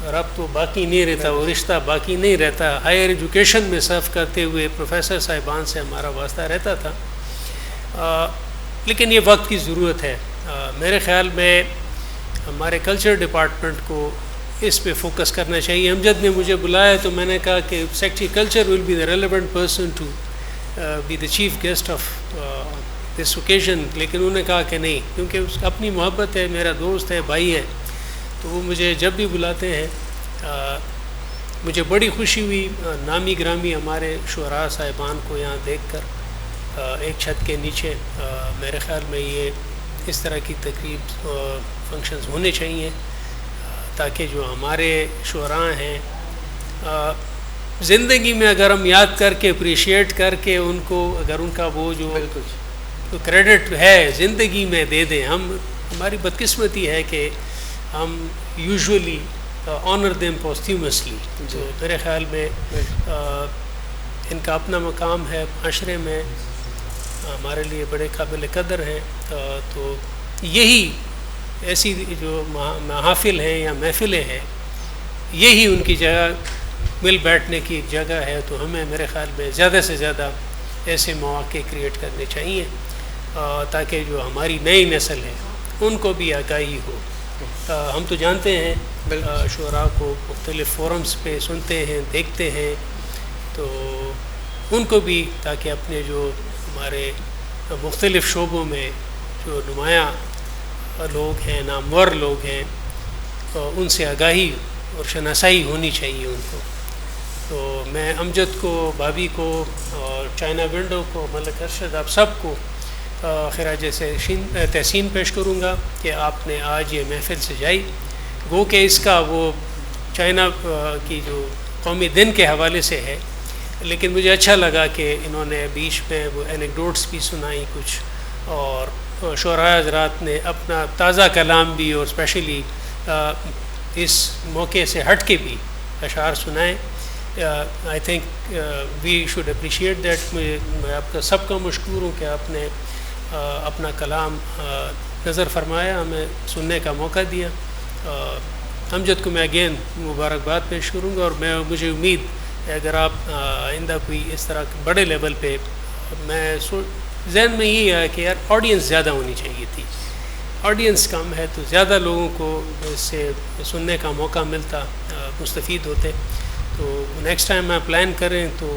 रब्त तो बाकी नहीं रहता, वो रिश्ता बाकी नहीं रहता। हायर एजुकेशन में सर्व करते हुए प्रोफेसर साहिबान से हमारा वास्ता रहता था, लेकिन ये वक्त की ज़रूरत है। मेरे ख़्याल में हमारे कल्चर डिपार्टमेंट को इस पे फोकस करना चाहिए। अमजद ने मुझे बुलाया तो मैंने कहा कि secretary culture will be the relevant person to be the chief guest of this occasion, लेकिन उन्होंने कहा कि नहीं, क्योंकि उसकी अपनी मोहब्बत है, मेरा दोस्त है, भाई है, तो वो मुझे जब भी बुलाते हैं मुझे बड़ी खुशी हुई नामी ग्रामी हमारे शुअरा साहिबान को यहाँ देखकर एक छत के नीचे। मेरे ख़्याल में ये इस तरह की तकरीब फंक्शंस होने चाहिए ताकि जो हमारे शुअरा हैं ज़िंदगी में अगर हम याद करके अप्रिशिएट करके उनको, अगर उनका वो जो क्रेडिट है ज़िंदगी में दे दें। हमारी बदकिस्मती है कि हम यूजुअली ऑनर देम पोस्ट्यूमसली। तो मेरे ख़्याल में इनका अपना मकाम है माशरे में, हमारे लिए बड़े काबिल कदर हैं। तो यही ऐसी जो महफिल हैं या महफिलें हैं, यही उनकी जगह, मिल बैठने की एक जगह है। तो हमें मेरे ख़्याल में ज़्यादा से ज़्यादा ऐसे मौक़े क्रिएट करने चाहिए ताकि जो हमारी नई नस्ल है उनको भी आगाही हो। हम तो जानते हैं शुअरा को मुख्तलिफ़ फोरम्स पे सुनते हैं, देखते हैं, तो उनको भी ताकि अपने जो हमारे मुख्तलिफ़ शोबों में जो नुमाया लोग हैं, नामवर लोग हैं, तो उनसे आगाही और शनासाई होनी चाहिए उनको। तो मैं अमजद को, भाभी को और चाइना विंडो को, मलिक अरशद, आप सबको खराज तहसीन पेश करूँगा कि आपने आज ये महफिल सजाई। गो कि इसका वो चाइना की जो कौमी दिन के हवाले से है, लेकिन मुझे अच्छा लगा कि इन्होंने बीच में वो एनेक्डोट्स भी सुनाई कुछ, और शुरा हज़रात ने अपना ताज़ा कलाम भी और स्पेशली इस मौके से हट के भी अशार सुनाए। I think we should appreciate that. मैं आपका सबका मशकूर हूँ कि आपने अपना कलाम नज़र फरमाया, हमें सुनने का मौका दिया। अमजद को मैं अगेन मुबारकबाद पेश करूँगा, और मुझे उम्मीद है अगर आप आइंदा कोई इस तरह बड़े लेवल पे, मैं जहन में ये है कि यार ऑडियंस ज़्यादा होनी चाहिए थी, ऑडियंस कम है तो ज़्यादा लोगों को इससे सुनने का मौका मिलता, मुस्तफ़ीद होते। तो नेक्स्ट टाइम मैं प्लान करें तो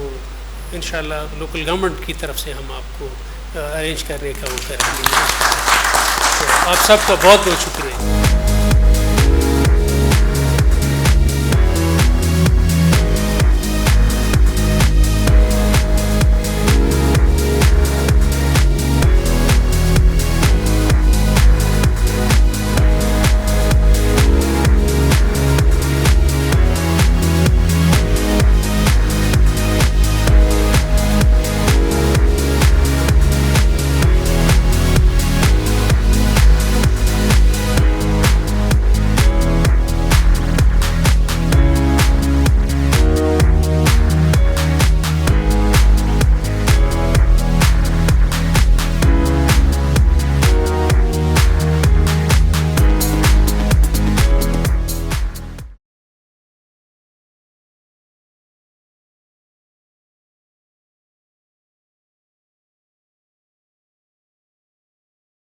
इंशाल्लाह लोकल गवर्नमेंट की तरफ से हम आपको अरेंज करने का वो करेंगे। तो आप सबका बहुत बहुत शुक्रिया।